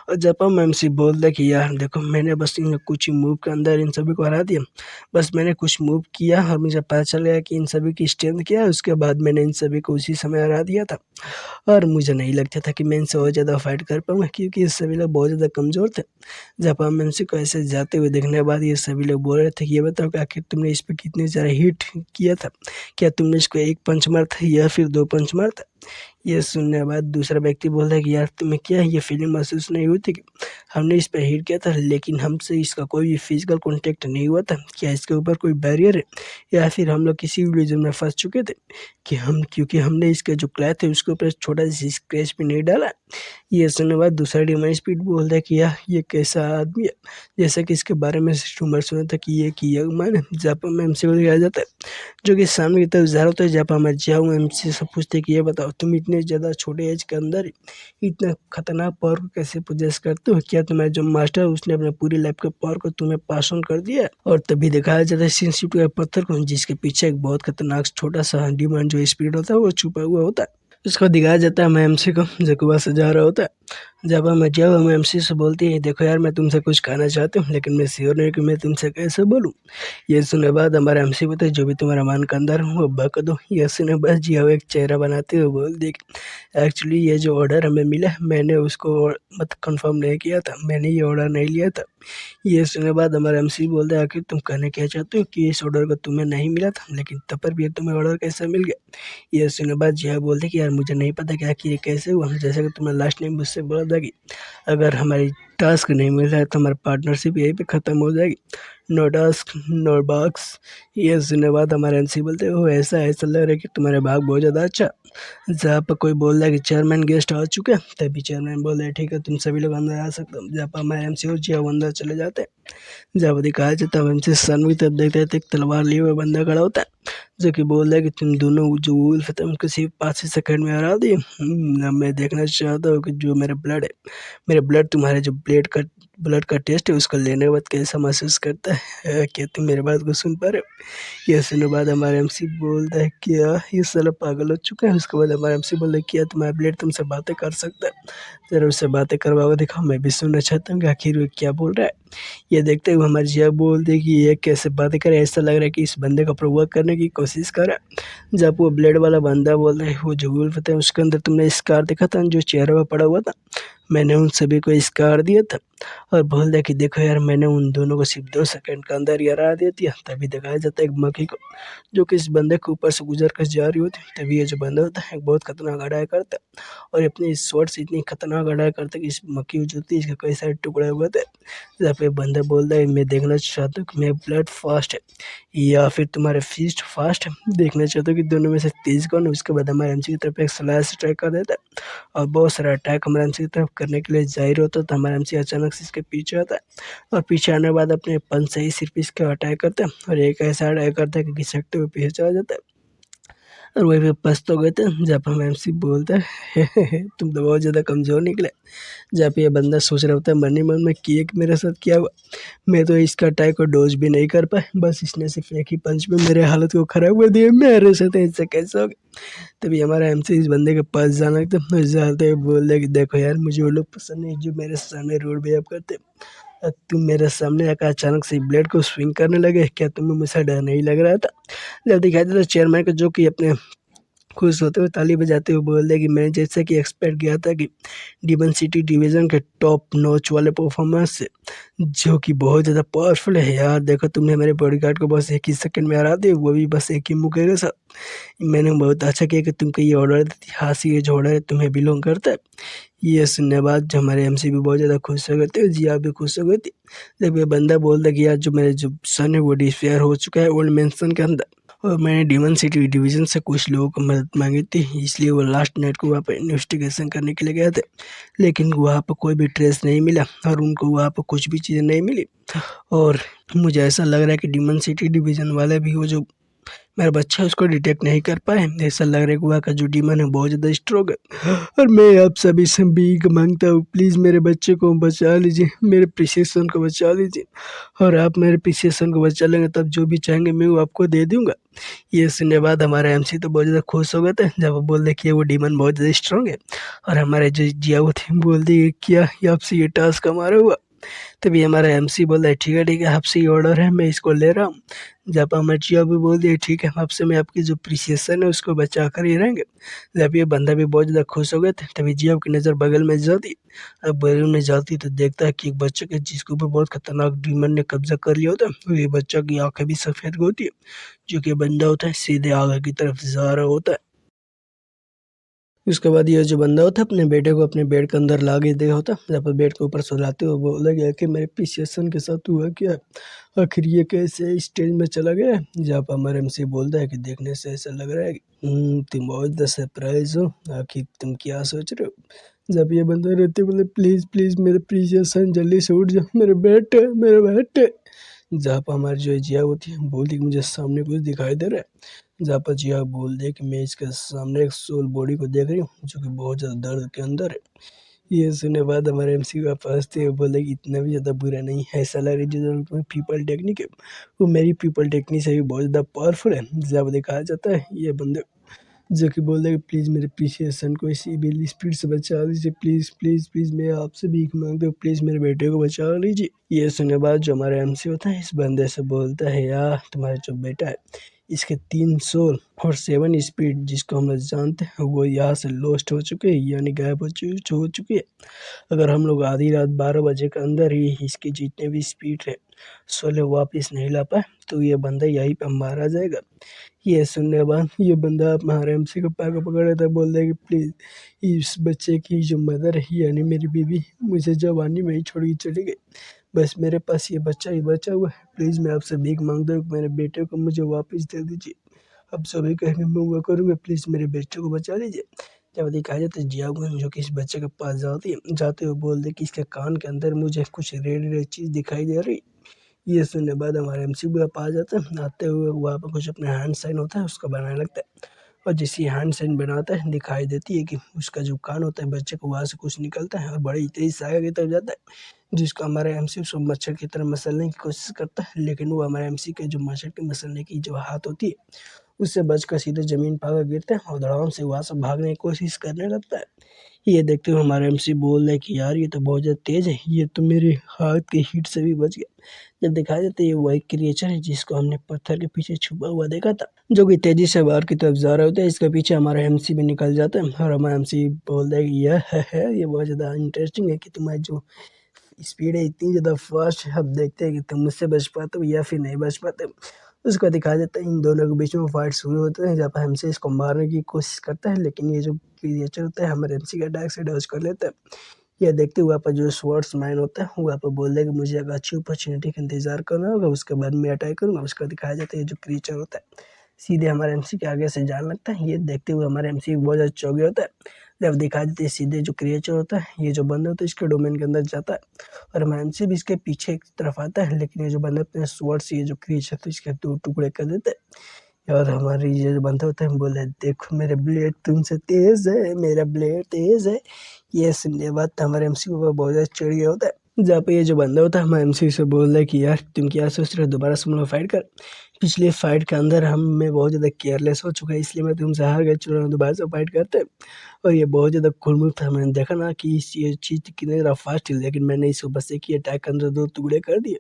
और जापान एमसी बोलता है कि यार देखो मैंने बस इन कुछ ही मूव के अंदर इन सभी को हरा दिया। बस मैंने कुछ मूव किया और मुझे पता चल गया कि इन सभी की स्ट्रेंथ क्या है। उसके बाद मैंने इन सभी को उसी समय हरा दिया था और मुझे नहीं लगता था कि मैं इनसे और ज़्यादा फाइट कर पाऊंगा क्योंकि ये सभी लोग बहुत ज़्यादा कमज़ोर थे। जापान एमसी को ऐसे जाते हुए देखने के बाद ये सभी लोग बोल रहे थे कि ये बताओ कि आखिर तुमने इस पर कितनी ज़्यादा हिट किया था, क्या तुमने इसको 1 पंच मारा था या फिर 2 पंच मारा था। ये सुनने के बाद दूसरा व्यक्ति बोलता है कि यार तुम्हें क्या ये फीलिंग महसूस नहीं हुई थी कि हमने इस पर हिट किया था लेकिन हमसे इसका कोई भी फिजिकल कॉन्टेक्ट नहीं हुआ था। क्या इसके ऊपर कोई बैरियर है या फिर हम लोग किसी इल्यूजन में फंस चुके थे कि हम क्योंकि हमने इसके जो क्लैथ है उसके ऊपर छोटा सा स्क्रैच भी नहीं डाला। ये सुनने के बाद दूसरा डिमन स्पीड बोलता है कि यार ये कैसा आदमी है, जैसा कि इसके बारे में रूमर सुना था कि ये किया मैंने जापान में एमसी को दिखाया जाता है जो कि सामने की तरफ जा रहा होता है। जापान में जाऊँ एमसी से पूछते हैं कि ये बताओ तुम इतने ज़्यादा छोटे एज के अंदर इतना खतरनाक पावर को कैसे पोजेस करते हो, क्या तुम्हारा जो मास्टर है उसने अपने पूरी लाइफ के पावर को तुम्हें पास ऑन कर दिया है। और तभी दिखाया जाता है सिंसिट का पत्थर को जिसके पीछे एक बहुत खतरनाक छोटा सा डिमन जो स्पिरिट होता है वो छुपा हुआ होता है। उसको दिखाया जाता है एमसी को जो कि वह से जा रहा होता है। जब हम एमसी से बोलती है देखो यार मैं तुमसे कुछ कहना चाहती हूँ लेकिन मैं श्योर नहीं कि मैं तुमसे कैसे बोलूँ। ये सुनने बाद हमारा एमसी बोलता है जो भी तुम्हारा मन के अंदर वो बक दो। ये सुने बस जिया एक चेहरा बनाते हुए बोल दी एक्चुअली ये जो ऑर्डर हमें मिला मैंने उसको मत कंफर्म नहीं किया था, मैंने ये ऑर्डर नहीं लिया था। ये सुनने बाद हमारा एमसी बोलता है आखिर तुम कहने क्या चाहते हो कि इस ऑर्डर को तुम्हें नहीं मिला था लेकिन तब पर भी तुम्हें ऑर्डर कैसे मिल गया। ये सुनने बाद जिया बोलते कि यार मुझे नहीं पता कि आखिर ये कैसे हुआ, जैसा कि तुमने लास्ट टाइम मुझसे बोला था कि अगर हमारी टास्क नहीं मिल रहा है तो हमारी पार्टनरशिप यहीं पे ख़त्म हो जाएगी, नो टास्क नो बॉक्स। ये सुनने बाद हमारे एमसी बोलते हो ऐसा लग रहा है कि तुम्हारे भाग बहुत ज़्यादा अच्छा। जहाँ पर कोई बोल रहा है कि चेयरमैन गेस्ट आ चुके हैं तभी चेयरमैन बोल रहे हैं ठीक है तुम सभी लोग अंदर आ सकते हो। जहाँ पर हमारे एमसी और जिया वो अंदर चले जाते हैं। जब दिखाया जाता है एमसी सन की तरफ देखते थे एक तलवार लिए हुए बंदा खड़ा होता है जो कि बोल रहा है कि तुम दोनों जो वुल्फ थे उनको सिर्फ 5 ही सेकंड में हरा दिए। मैं देखना चाहता हूँ कि जो मेरा ब्लड है, मेरे ब्लड तुम्हारे जो ब्लड का टेस्ट है उसको लेने के बाद कैसा महसूस करता है, क्या तुम मेरे बात को सुन पा रहे हो। ये सुनने बाद हमारे एमसी बोलता है क्या ये साला पागल हो चुका है। उसके बाद हमारे एमसी बोलता है क्या तुम्हारा ब्लड तुमसे बातें कर सकता है, जरा उससे बातें करवाओ दिखाओ, मैं भी सुनना चाहता हूँ कि आखिर वो क्या बोल रहा है। ये देखते हुए हमारे जिया बोलते कि ये कैसे बातें करे, ऐसा लग रहा है कि इस बंदे को प्रोवोक करने की कोशिश कर रहा है। जब वो ब्लेड वाला बंदा बोल रहा है वो जो वुल्फ था उसके अंदर तुमने स्कार देखा था जो चेहरे पर पड़ा हुआ था, मैंने उन सभी को स्कार दिया था और बोल दिया कि देखो यार, मैंने उन दोनों को सिर्फ 2 सेकंड के अंदर ही हरा दे दिया। तभी दिखाया जाता है एक मक्खी को, जो कि इस बंदे के ऊपर से गुजर कर जा रही होती है। तभी ये जो बंदा होता है बहुत खतरनाक अटैक करता है और अपनी इस शॉट से इतनी खतरनाक अटैक करता है कि इस मक्खी जो होती है इसके कई सारे टुकड़े हुए थे। जहाँ पे बंदा बोलता है मैं देखना चाहता हूँ कि मेरा ब्लड फास्ट है या फिर तुम्हारे फीस्ट फास्ट है, देखना चाहता हूँ कि दोनों में से तेज कौन है। उसके बाद हमारे एमसी की तरफ एक स्लैश अटैक कर देता है और बहुत सारा अटैक हमारे एमसी की तरफ करने के लिए जाहिर होता है। तो हमारा एमसी अचानक से इसके पीछे आता है और पीछे आने के बाद अपने पंच से ही सिर्फ इसका अटैक करता है और एक ऐसा अटैक करता है कि घिसकते हुए पीछे चला जाता है और वहीं पे पस्त हो गए थे। जब हम एमसी बोलता है तुम तो बहुत ज़्यादा कमज़ोर निकले। जब ये बंदा सोच रहा होता है मन ही मन में कि एक मेरे साथ क्या हुआ, मैं तो इसका अटैक को डोज भी नहीं कर पाया, बस इसने सिर्फ एक ही पंच में मेरे हालत को खराब कर दिया, मेरे साथ ऐसा कैसे हो गया। तभी हमारा एमसी इस बंदे के पास जाना लगता जाते हुए बोल रहे कि देखो यार, मुझे वो लोग पसंद नहीं जो मेरे सामने रोड बिहेव करते। अब तुम मेरे सामने आकर अचानक से ब्लेड को स्विंग करने लगे, क्या तुम्हें मुझसे डर नहीं लग रहा था। जब दिखाई देता चेयरमैन को, जो कि अपने खुश होते हुए ताली बजाते हुए बोल दिया कि मैंने जैसा कि एक्सपेक्ट किया था कि डिमन सिटी डिवीज़न के टॉप नॉच वाले परफॉर्मेंस से, जो कि बहुत ज़्यादा पावरफुल है यार। देखो तुमने मेरे बॉडीगार्ड को बस एक ही सेकंड में हरा दिया, वो भी बस एक ही मुक्के के साथ। मैंने बहुत अच्छा किया कि तुमको ये ऑर्डर दी थी, हाँ सी ये जो ऑर्डर है तुम्हें बिलोंग करता है। ये सुनने के बाद जो हमारे एमसी भी बहुत ज़्यादा खुश हो गए थे, जिया भी खुश हो गई थी। जब ये बंदा बोलता कि यार जो मेरे जो सन है वो डिस्पेयर हो चुका है ओल्ड मैंशन के अंदर, और मैंने डिमन सिटी डिवीज़न से कुछ लोगों को मदद मांगी थी, इसलिए वो लास्ट नाइट को वहाँ पर इन्वेस्टिगेशन करने के लिए गए थे। लेकिन वहाँ पर कोई भी ट्रेस नहीं मिला और उनको वहाँ पर कुछ भी चीज़ें नहीं मिली। और मुझे ऐसा लग रहा है कि डिमन सिटी डिवीज़न वाले भी वो जो मेरा बच्चा उसको डिटेक्ट नहीं कर पाए। ऐसा लग रहा है कि वहाँ का जो डीमन है बहुत ज़्यादा स्ट्रॉन्ग है और मैं आप सभी से भीख मांगता हूँ, प्लीज़ मेरे बच्चे को बचा लीजिए, मेरे प्रीशियस सन को बचा लीजिए और आप मेरे प्रीशियस सन को बचा लेंगे तब जो भी चाहेंगे मैं वो आपको दे दूँगा। ये सुनने के बाद हमारा एमसी तो बहुत ज़्यादा खुश हो गए थे जब वो बोल रहे कि वो डीमन बहुत ज़्यादा स्ट्रॉन्ग है। और हमारे जो जिया वो थे बोल दिए क्या ये आपसे ये टास्क हमारा हुआ। तभी हमारा एमसी बोल रहा है ठीक है आपसे ये ऑर्डर है, मैं इसको ले रहा हूँ। जब हमारे जिया भी बोल दिए ठीक है, आपसे मैं आपकी जो प्रिसिएशन है उसको बचा कर ही रहेंगे। जब ये बंदा भी बहुत ज़्यादा खुश हो गए थे तभी जिया की नज़र बगल में जाती। अब बगल में जाती तो देखता है कि एक बच्चे के जिसके ऊपर बहुत खतरनाक डीमन ने कब्जा कर लिया होता है। ये बच्चा की आंखें भी सफ़ेद होती है, जो कि बंदा होता है सीधे आगे की तरफ जा रहा होता है। उसके बाद ये जो बंदा होता है अपने बेटे को अपने बेड के अंदर ला के दिया होता है। जब वो बेड के ऊपर सुलाते हुए बोला गया कि मेरे पीछे के साथ हुआ क्या, आखिर ये कैसे स्टेज में चला गया। जहाँ पर हमारे एमसी बोलता है कि देखने से ऐसा लग रहा है कि तुम बहुत ज़्यादा सरप्राइज हो, आखिर तुम क्या सोच रहे हो। जब ये बंदा रहते बोले प्लीज़ प्लीज़ मेरे प्रीशियस सन जल्दी से उठ जाओ, मेरे बेटे। जहाँ पर हमारी जो जिया होती है बोलती कि मुझे सामने कुछ दिखाई दे रहा है। जहाँ पर जिया बोल दे कि मैं इसके सामने एक सोल बॉडी को देख रही हूँ जो कि बहुत ज़्यादा दर्द के अंदर है। ये सुनने बाद हमारे एमसी का पास थे, वो बोले कि इतना भी ज़्यादा बुरा नहीं है, ऐसा लग रहा है जो पीपल टेक्निक है वो मेरी पीपल टेक्निक से भी बहुत ज़्यादा पावरफुल है। जब दिखाया जाता है ये बंदे जो कि बोल रहे कि प्लीज़ मेरे प्रीशियस सन को इसी बिजली स्पीड से बचा लीजिए, प्लीज़ प्लीज़ प्लीज़ मैं आपसे भीख मांगता हूँ, प्लीज़ मेरे बेटे को बचा लीजिए। ये सुनने बाद जो हमारा एमसी होता है इस बंदे से बोलता है यार तुम्हारा जो बेटा है इसके 3 सोल और 7 स्पीड जिसको हम लोग जानते हैं वो यहाँ से लॉस्ट हो चुके हैं, यानी गायब हो चुकी है। अगर हम लोग आधी रात 12 बजे के अंदर ही इसकी जितने भी स्पीड है सोले वापस नहीं ला पाए तो ये बंदा यहीं पे मारा जाएगा। ये सुनने के बाद ये बंदा हमारे एमसी को पैर पकड़ लेता है, बोल रहा है कि प्लीज़ इस बच्चे की जो मदर है यानी मेरी बीवी मुझे जवानी में ही छोड़ के चली गई, बस मेरे पास ये बच्चा ही बचा हुआ है, प्लीज़ मैं आपसे भीख मांगता हूँ कि मेरे बेटे को मुझे वापस दे दीजिए। अब सभी कहेंगे मैं वो करूँगा, प्लीज़ मेरे बेटे को बचा लीजिए। जब दिखाया जाता है जियागुन जो कि इस बच्चे के पास जाती है, जाते हुए बोल दे कि इसके कान के अंदर मुझे कुछ रेड रेड चीज़ दिखाई दे रही। ये सुनने के बाद हमारे एमसी भी आ जाता है, आते हुए वहाँ पर कुछ अपने हैंड साइन होता है उसको बनाने लगता है और जैसे ही हैंड साइन बनाता है दिखाई देती है कि उसका जो कान होता है बच्चे को वहाँ से कुछ निकलता है और बड़ी तेज से आगे की तरफ जाता है, जिसको हमारे एमसी उसको मच्छर की तरह मसलने की कोशिश करता है। लेकिन वो हमारे एमसी के जो मच्छर के मसलने की जो हाथ होती है उससे बचकर सीधे ज़मीन पर आकर गिरता है और धड़ाम से वहाँ से भागने की कोशिश करने लगता है। ये देखते हुए हमारा एमसी बोल रहा है कि यार ये तो बहुत ज़्यादा तेज़ है, ये तो मेरे हाथ के हीट से भी बच गया। जब दिखाया जाता है ये वही क्रिएचर है जिसको हमने पत्थर के पीछे छुपा हुआ देखा था, जो कि तेजी से बाहर की तरफ जा रहा होता है। इसके पीछे हमारा एमसी भी निकल जाता है और हमारा एमसी बोलता है कि यह है ये बहुत ज़्यादा इंटरेस्टिंग है कि तुम्हारी जो स्पीड है इतनी ज़्यादा फास्ट है। अब देखते हैं कि तुम मुझसे बच पाते हो या फिर नहीं बच पाते। उसके बाद दिखाया जाता है इन दोनों के बीच में फाइट शुरू होता है, जहाँ पर एमसी इसको मारने की कोशिश करता है, लेकिन ये जो क्रिएचर होता है हमारे एमसी के अटैक से डॉज कर लेता है। यह देखते हुए वहाँ पर जो स्वॉर्ड्समैन होता है वहाँ पर बोल रहा है कि मुझे एक अच्छी अपॉर्चुनिटी का इंतजार करना होगा, उसके बाद मैं अटैक करूँगा। उसका दिखाया जाता है ये जो क्रिएचर होता है सीधे हमारे एमसी के आगे से जाने लगता है। ये देखते हुए हमारे एमसी बहुत ज़्यादा चौंक होता है। जब दिखाया जाता है सीधे जो क्रिएचर होता है ये जो बंदा होता है इसके डोमेन के अंदर जाता है और हमारा एमसी भी इसके पीछे की तरफ आता है, लेकिन ये जो बंदा अपने स्वॉर्ड से ये जो क्रिएचर था इसके दो टुकड़े कर देते हैं। और हमारी ये जो बंदा होता है बोले देखो मेरा ब्लेड तुमसे तेज है, मेरा ब्लेड तेज है। ये सुनने के बाद हमारे एमसी को बहुत ज़्यादा चिढ़ गया होता है। जहाँ पे ये जो बंदा होता है हमारे एमसी से बोल रहा है कि यार तुम क्या सोच रहे हो, दोबारा से हम लोग फाइट कर। पिछले फाइट के अंदर हम मैं बहुत ज़्यादा केयरलेस हो चुका है, इसलिए मैं तुमसे हार गया, चलो दोबारा से फाइट करते हैं। और ये बहुत ज़्यादा खुरमुख था, मैंने देखा ना कि ये चीज़ कितनी ज़्यादा फास्ट है, लेकिन मैंने इसको बस एक ही अटैक के अंदर दो टुकड़े कर दिए।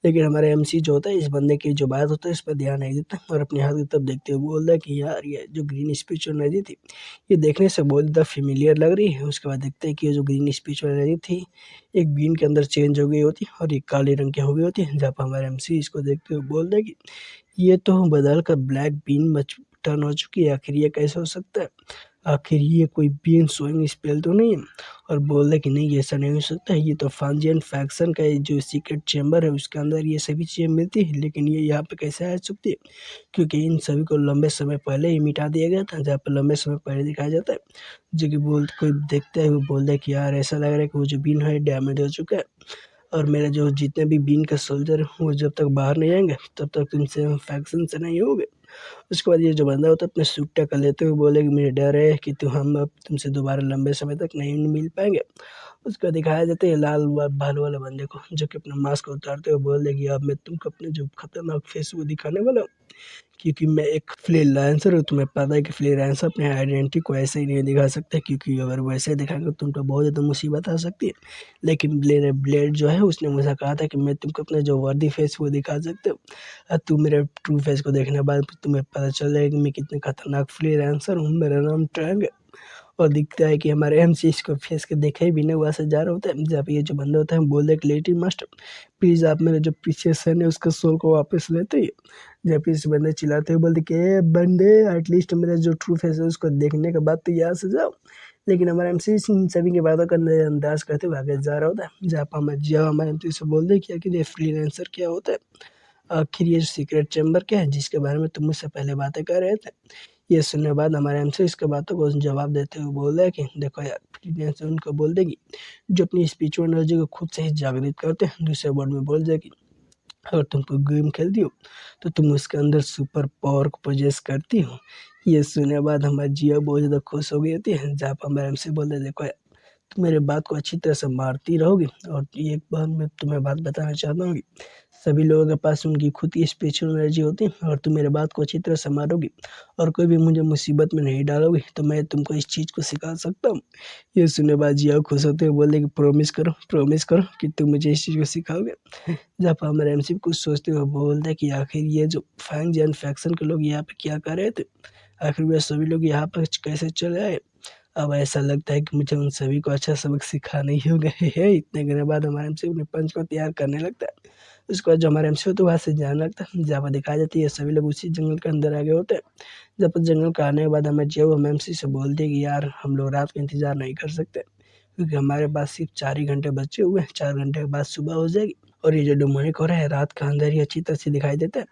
लेकिन हमारा एमसी जो होता है इस बंदे की जो बात होता है इस पर ध्यान नहीं देता और अपने हाथ की तरफ देखते हुए बोल रहा है कि यार ये जो ग्रीन स्पिरिचुअल एनर्जी थी ये देखने से बहुत ज़्यादा फेमिलियर लग रही है। उसके बाद देखते हैं कि ये जो ग्रीन स्पिरिचुअल एनर्जी थी एक बीन के अंदर चेंज हो गई होती है और एक काले रंग की हो गई होती है। जहाँ पर हमारा एमसी इसको देखते हुए बोल रहा है कि ये तो बदल कर ब्लैक बीन मच टर्न हो चुकी है, आखिर ये कैसे हो सकता है, आखिर ये कोई बीन सोइंग स्पेल तो नहीं है। और बोल रहे कि नहीं ऐसा नहीं हो सकता, ये तो फांजियन फैक्शन का जो सीक्रेट चैम्बर है उसके अंदर ये सभी चीज़ें मिलती है, लेकिन ये यहाँ पे कैसे आ सकती है, क्योंकि इन सभी को लंबे समय पहले ही मिटा दिया गया था। जहाँ पर लंबे समय पहले दिखाया जाता है जो कि बोल कोई देखता है वो बोल रहा है कि यार ऐसा लग रहा है कि वो जो बीन है डैमेज हो चुका है और मेरे जो जितने भी बीन के सोल्जर हैं वो जब तक बाहर नहीं आएंगे तब तक तुमसे फैक्शन से नहीं होगे। उसके बाद ये जो बंदा होता है अपने सूट टका लेते हुए बोले कि मुझे डर है कि हम अब तुमसे दोबारा लंबे समय तक नहीं मिल पाएंगे। उसका दिखाया जाता है लाल भालू वाले बंदे को जो कि अपना मास्क उतारते हुए बोल देगी अब मैं तुमको अपने जो खतरनाक फेस वो दिखाने वाला हूँ, क्योंकि मैं एक फ्रीलांसर हूँ। तुम्हें पता है कि फ्रीलांसर अपने आइडेंटिटी को ऐसे ही नहीं दिखा सकते, क्योंकि अगर वो ऐसे दिखाएंगे तो तुम पे बहुत ज़्यादा मुसीबत आ सकती है। लेकिन ब्लेड जो है उसने मुझे कहा था कि मैं तुमको अपना जो वर्दी फेस वो दिखा सकते हो और तुम मेरे ट्रू फेस को देखने के बाद तुम्हें पता चल जाएगा कि मैं कितने खतरनाक फ्रीलांसर हूँ। मेरा नाम ट्रैंग है। और दिखता है कि हमारे एमसी इसको फेस के देखे ही बिना वहाँ से जा रहा होता है। जब ये जो बंदा होता है बोल दे कि लेडी मास्टर प्लीज़ आप मेरे जो पीछे सन है उसका सोल को वापस लेते ही। जब इस बंदे चिल्लाते हुए बोलते कि ए बंदे एटलीस्ट मेरा जो ट्रू फेस है उसको देखने के बाद तो यहाँ से जाओ। लेकिन हमारा एमसी इन सभी की बातों का नज़रअंदाज करते हुए आगे जा रहा होता है। जहाँ पर हमारे एमसी से बोल दे कि आखिर ये फ्रीलांसर क्या होता है, आखिर ये सीक्रेट चैम्बर क्या है जिसके बारे में तुम मुझसे पहले बातें कर रहे थे। ये सुनने के बाद हमारे एमसी इसके बातों को जवाब देते हुए बोल रहा है कि देखो यार फ्रीलांसर उनको बोल देगी जो अपनी स्पिरिचुअल एनर्जी को खुद से ही जागृत करते हैं। दूसरे वर्ड में बोल देगी अगर तुम कोई गेम खेलती हो तो तुम उसके अंदर सुपर पावर को पोजेस करती हो। ये सुनने के बाद हमारी जिया बहुत ज़्यादा खुश हो गई होती है। जहाँ पर हमारे एमसी बोल रहे देखो यार तुम मेरे बात को अच्छी तरह से मारती रहोगी और एक बार मैं तुम्हें बात बताना चाहता हूँ कि सभी लोगों के पास उनकी खुद की स्पिरिचुअल एनर्जी होती है और तुम मेरे बात को अच्छी तरह से मारोगी और कोई भी मुझे मुसीबत में नहीं डालोगी तो मैं तुमको इस चीज़ को सिखा सकता हूँ। ये सुनने बाद जिया खुश होते हुए बोले कि प्रॉमिस करो कि तुम मुझे इस चीज़ को सिखाओगे। जब हमारे एमसी कुछ सोचते हुए बोलते कि आखिर ये जो फैंग जैन फैक्शन के लोग यहाँ पे क्या कर रहे थे, आखिर वे सभी लोग यहाँ पर कैसे चले आए। अब ऐसा लगता है कि मुझे उन सभी को अच्छा सबक सिखाना ही होगा। है इतने घंटे बाद हमारे एमसी अपने पंच को तैयार करने लगता है। उसके बाद जो हमारा एमसी होता है वहाँ से जाने लगता है। जहाँ पर दिखाई जाती है सभी लोग उसी जंगल के अंदर आ गए होते हैं। जब तक जंगल का आने के बाद हमें जो हम एमसी से बोलते हैं कि यार हम लोग रात का इंतजार नहीं कर सकते, क्योंकि हमारे पास सिर्फ 4 ही घंटे बचे हुए हैं। 4 घंटे के बाद सुबह हो जाएगी और ये जो डेमोनिक हो रहा है रात का अंदर ही अच्छी तरह से दिखाई देता है।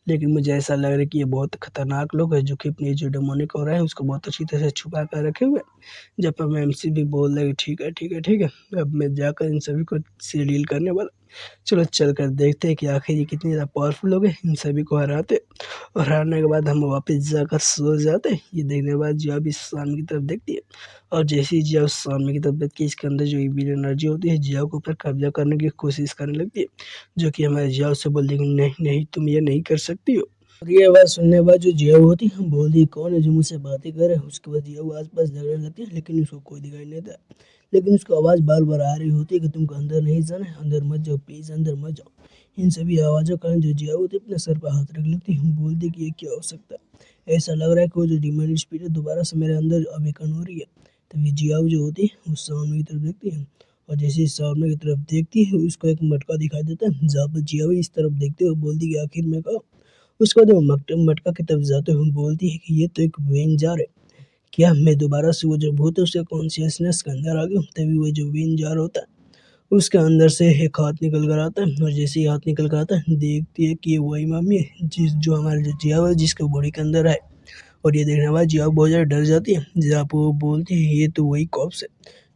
लेकिन मुझे ऐसा लग रहा है कि ये बहुत खतरनाक लोग हैं जो कि अपनी जो डेमोनिक हो रहा है उसको बहुत अच्छी तरह से छुपा कर रखे हुए हैं। जब हम एमसी भी बोल रहे हैं कि ठीक है, अब मैं जाकर इन सभी को से डील करने वाला। चलो चल कर देखते हैं कि आखिर ये कितनी ज़्यादा पावरफुल लोग हैं, इन सभी को हराते और हारने के बाद हम वापस जाकर सो जाते हैं। ये देखने के बाद जिया भी शाम की तरफ देखती है और जैसे ही जिया उस सामने की तरफ देखती है इसके अंदर जो इविल एनर्जी होती है जिया के ऊपर कब्जा करने की कोशिश करने लगती है, जो कि हमारे जिया उससे बोलती है कि नहीं नहीं तुम ये नहीं कर सकती हो। और ये आवाज़ सुनने के बाद जो जिया होती है बोलती कौन है जो मुझसे बातें करे। उसके बाद जिया आस-पास झगड़ने लगती है लेकिन उसको कोई दिखाई नहीं देता। लेकिन उसकी आवाज़ बार-बार आ रही होती है कि तुमको अंदर नहीं जाना है, अंदर मत जाओ, प्लीज़ अंदर मत जाओ। इन सभी आवाज़ों के कारण जो जिया होती है अपने सर पर हाथ रख लेती है, बोलती कि ये क्या हो सकता है। ऐसा लग रहा है कि वो जो डिमोनिक स्पिरिट दोबारा से मेरे अंदर अवेकन हो रही है। तभी जिया जो होती है वो सामने की तरफ देखती है और जैसे ही सामने की तरफ देखती है उसको एक मटका दिखाई देता है, जहाँ पर जिया इस तरफ देखते हुए बोलती कि आखिर में कहा। उसके बाद वो मटका की तरफ जाते हुए बोलती है कि ये तो एक वेन जार है। क्या मैं दोबारा से वो जो भूत है उसके कॉन्शियसनेस के अंदर आ गया हूँ? तभी वो जो वेन जार होता है उसके अंदर से एक हाथ निकल कर आता है और जैसे ही हाथ निकल कर आता है देखती है कि ये वही मम्मी है जिस जो हमारे जो जिया हुआ है जिसके बॉडी के अंदर है। और ये देखने के बाद जिया बहुत ज़्यादा डर जाती है, जहाँ पर वो बोलती है ये तो वही कॉप्स है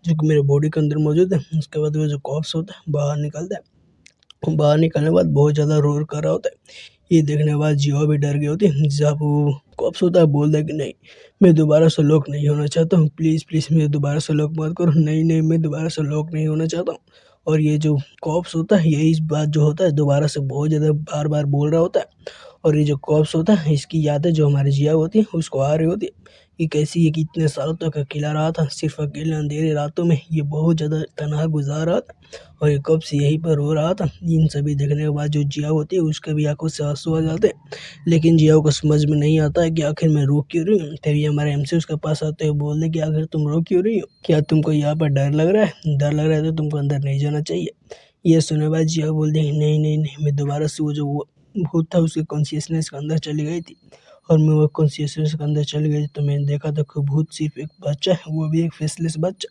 जो कि मेरे बॉडी के अंदर मौजूद है। उसके बाद वो जो कॉप्स होता है बाहर निकलता है। बाहर निकलने के बाद बहुत ज़्यादा रोर कर रहा होता है। ये देखने के बाद जिया भी डर गई होती है, जब वो कॉप्स होता है बोलता है कि नहीं मैं दोबारा से लॉक नहीं होना चाहता हूँ, प्लीज़ प्लीज़ मुझे दोबारा से लॉक मत करो, नहीं नहीं मैं दोबारा से लॉक नहीं होना चाहता हूँ। और ये जो कॉप्स होता है ये इस बात जो होता है दोबारा से बहुत ज़्यादा बार बार बोल रहा होता है। और ये जो कॉप्स होता है इसकी यादें जो हमारी जिया होती है उसको आ रही होती है कि कैसी ये कि इतने सालों तक अकेला रहा था, सिर्फ अकेले अंधेरे रातों में ये बहुत ज़्यादा तनहा गुजार रहा था और ये कब से यहीं पर रो रहा था। इन सभी देखने के बाद जो जिया होती है उसके भी आंखों से आंसू आ जाते हैं, लेकिन जिया को समझ में नहीं आता है कि आखिर मैं रो क्यों रही हूँ। तभी हमारे एमसी उसके पास आते हुए बोलते कि आखिर तुम रो क्यों रही हो, क्या तुमको यहाँ पर डर लग रहा है? डर लग रहा है तो तुमको अंदर नहीं जाना चाहिए। ये सुनने के बाद जिया बोलती है नहीं नहीं नहीं मैं दोबारा से वो जो भूत था उसके कॉन्शियसनेस के अंदर चली गई थी और मैं वो कॉन्शियसनेस के अंदर चली गई तो मैंने देखा था कि भूत सिर्फ एक बच्चा है, वो भी एक फेसलेस बच्चा।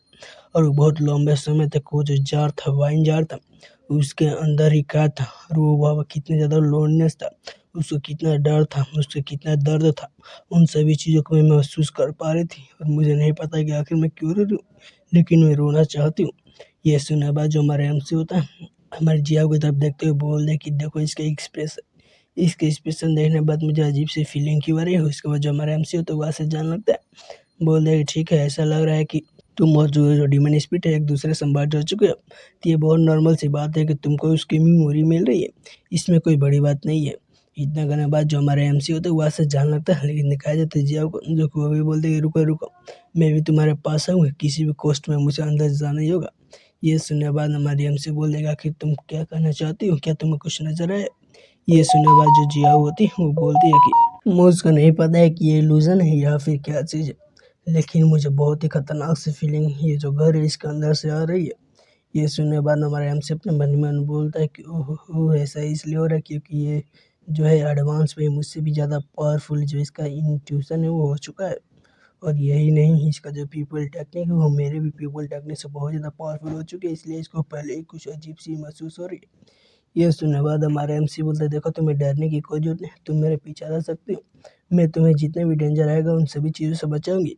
और वो बहुत लंबे समय तक वो जो जार था वाइन जार था उसके अंदर ही क्या था और वो वहाँ कितने ज़्यादा लोननेस था, उसको कितना डर था, उसको कितना दर्द था, उन सभी चीज़ों को मैं महसूस कर पा रही थी। और मुझे नहीं पता कि आखिर मैं क्यों रो रही हूँ, लेकिन मैं रोना चाहती हूँ। ये सुनने के बाद जो हमारा एमसी होता है हमारी जिया की तरफ देखते हुए बोल दे कि देखो इसका एक्सप्रेशन, इसके एक्सप्रेशन देखने के बाद मुझे अजीब सी फीलिंग क्यों आ रही है। उसके बाद जो हमारा एमसी होता है वहाँ से जान लगता है, बोल दे ठीक है ऐसा लग रहा है कि तुम और जो डीमन स्पिरिट है एक दूसरे से बात कर चुके हो, तो ये बहुत नॉर्मल सी बात है कि तुमको उसकी मेमोरी मिल रही है, इसमें कोई बड़ी बात नहीं है। इतना करने के बाद जो हमारे एमसी होते हैं वहाँ से जान लगता है, लेकिन दिखाया जाता है जिया को जो कि वो भी बोलते कि रुको रुको मैं भी तुम्हारे पास आऊँ, किसी भी कॉस्ट में मुझे अंदर जाना ही होगा। ये सुनने के बाद हमारी एमसी बोल देगा कि तुम क्या कहना चाहती हो, क्या तुम्हें कुछ नजर आया? ये सुनने के बाद जो जिया होती है वो बोलती है कि मुझको नहीं पता है कि ये इल्यूजन है या फिर क्या चीज़ है, लेकिन मुझे बहुत ही खतरनाक सी फीलिंग ये जो घर है इसके अंदर से आ रही है। ये सुनने के बाद हमारा एमसी अपने मन में मन बोलता है कि ओह ऐसा इसलिए हो रहा है क्योंकि ये जो है एडवांस में मुझसे भी ज़्यादा पावरफुल जो इसका इंट्यूशन है वो हो चुका है। और यही नहीं इसका जो पीपल टेक्निक है वो मेरे भी पीपल टेक्निक से बहुत ज़्यादा पावरफुल हो चुके हैं, इसलिए इसको पहले ही कुछ अजीब सी महसूस हो रही है। ये सुनने के बाद हमारा एमसी बोलता है देखो तुम्हें डरने की कोई जरूरत नहीं, तुम मेरे पीछे रह सकते हो, मैं तुम्हें जितने भी डेंजर आएगा उन सभी चीज़ों से बचाऊंगी।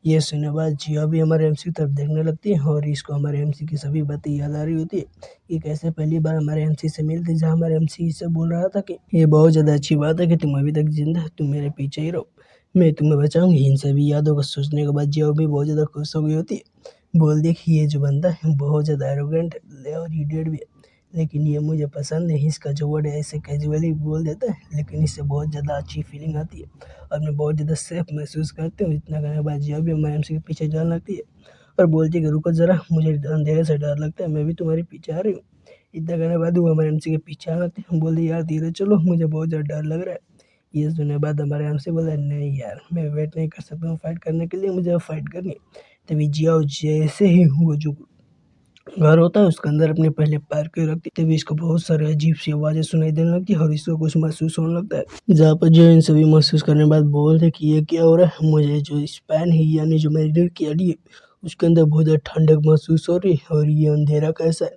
ये सुनने के बाद जिया भी हमारे एमसी की तरफ देखने लगती है और इसको हमारे एमसी की सभी बातें याद आ रही होती है कि कैसे पहली बार हमारे एमसी से मिलती, जहाँ हमारे एमसी इससे बोल रहा था कि ये बहुत ज़्यादा अच्छी बात है कि तुम अभी तक जिंदा हो, तुम मेरे पीछे ही रहो, मैं तुम्हें बचाऊंगी। इन सभी यादों को सोचने के बाद जिया भी बहुत ज़्यादा खुश हो गई होती है, बोल दी कि ये जो बंदा है बहुत ज़्यादा एरोगेंट है और इडियट भी है, लेकिन ये मुझे पसंद है। इसका जो वर्ड है ऐसे कैजुअली बोल देता है लेकिन इससे बहुत ज़्यादा अच्छी फीलिंग आती है और मैं बहुत ज़्यादा सेफ महसूस करती हूँ। इतना करने के बाद जिया भी हमारे एमसी के पीछे जाने लगती है और बोलती है कि रुको ज़रा मुझे अंधेरे से डर लगता है, मैं भी तुम्हारे पीछे आ रही हूँ। इतना करने के बाद वो हमारे एमसी के पीछे आने लगती है, बोलती यार धीरे चलो मुझे बहुत ज़्यादा डर लग रहा है। ये सुनने के बाद हमारे एमसी बोला नहीं यार मैं वेट नहीं कर सकता हूँ फाइट करने के लिए, मुझे फाइट करनी है। तभी जिया जैसे ही वो जो घर होता है उसके अंदर अपने पहले पैर के रखती तभी इसको बहुत सारे अजीब सी आवाजें सुनाई देने लगती है और इसको कुछ महसूस होने लगता है, जहाँ पर जो इन सभी महसूस करने के बाद बोलते कि ये क्या हो रहा है, मुझे जो स्पैन है यानी जो मेरी रीढ़ की हड्डी है उसके अंदर बहुत ज़्यादा ठंडक महसूस हो रही है और ये अंधेरा कैसा है,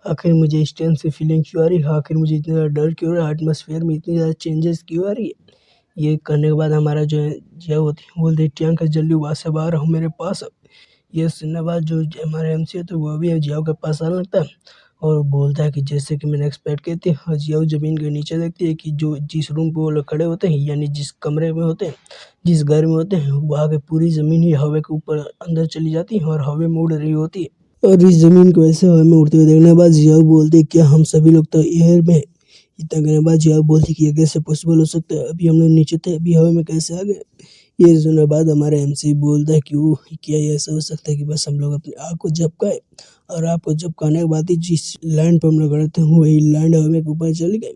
आखिर मुझे इस टाइम से फीलिंग क्यों आ रही है, आखिर मुझे इतना ज़्यादा डर क्यों हो रहा है, एटमोसफेयर में इतनी ज़्यादा चेंजेस क्यों आ रही है। ये करने के बाद हमारा जो है जिया होती है बोलती ट्यांक जल्दी वहाँ से बाहर आओ मेरे पास आओ। ये सुनने के बाद जो हमारे एमसी है तो वो भी जियाओ के पास आने लगता है और बोलता है कि जैसे कि मैंने एक्सपेक्ट की थी। और जियाओ ज़मीन के नीचे देखती है कि जो जिस रूम पे वो लोग खड़े होते हैं यानी जिस कमरे में होते हैं, जिस घर में होते हैं वहाँ की पूरी ज़मीन ही हवा के ऊपर अंदर चली जाती है और हवा में उड़ रही होती है। और इस ज़मीन को ऐसे हवा में उड़ते हुए देखने के बाद जियाओ बोलती है क्या हम सभी लोग तो एयर में इतना कहने के बाद जिया बोलती कि ये कैसे पॉसिबल हो सकता है, अभी हम लोग नीचे थे, अभी हवा में कैसे आ गए। ये सुनने के बाद हमारा एमसी बोलता है कि वो क्या ये ऐसा हो सकता है कि बस हम लोग अपनी आँख को झपकाए और आँख को झपकाने के बाद ही जिस लैंड पर हम लोग खड़े थे वही लैंड हवा के ऊपर चले गए।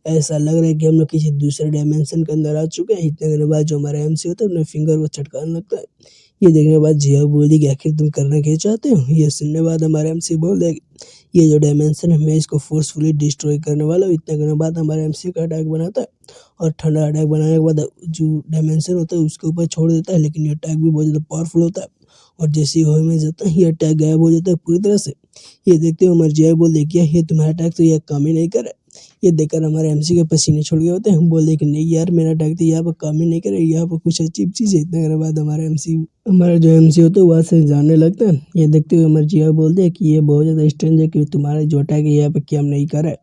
ऐसा लग रहा है कि हम लोग किसी दूसरे डायमेंशन के अंदर आ चुके हैं। इतने के बाद जो हमारा एमसी होता है अपने फिंगर को चटकाने लगता है। ये देखने के बाद जिया बोली कि आखिर तुम करना क्या चाहते हो। ये सुनने के बाद हमारा एमसी बोल रहा है ये जो डायमेंशन है मैं इसको फोर्सफुली डिस्ट्रॉय करने वाला हूँ। इतने करने के बाद हमारा एमसी का अटैक बनाता है और ठंडा अटैक बनाने के बाद जो डायमेंशन होता है उसके ऊपर छोड़ देता है, लेकिन ये अटैक भी बहुत ज़्यादा पावरफुल होता है और जैसे ही हवा में जाता है ये अटैक गायब हो जाता है पूरी तरह से। ये देखते हुए हमारे जिया बोल देखिए ये तुम्हारा अटैक तो ये काम ही नहीं कर रहा। ये देखकर हमारे एमसी के पसीने छूट गए होते हैं। हम बोले कि नहीं यार मेरा अटैक तो यहाँ पर काम ही नहीं कर रहा, यहाँ पर कुछ अजीब चीज़ है। इतने के बाद हमारा जो एमसी होता है वहाँ से जानने लगता है। ये देखते हुए हमारे जिया बोलते हैं कि ये बहुत ज़्यादा स्ट्रेंज है कि तुम्हारा जो अटैक है यहाँ पर काम नहीं कर रहा है,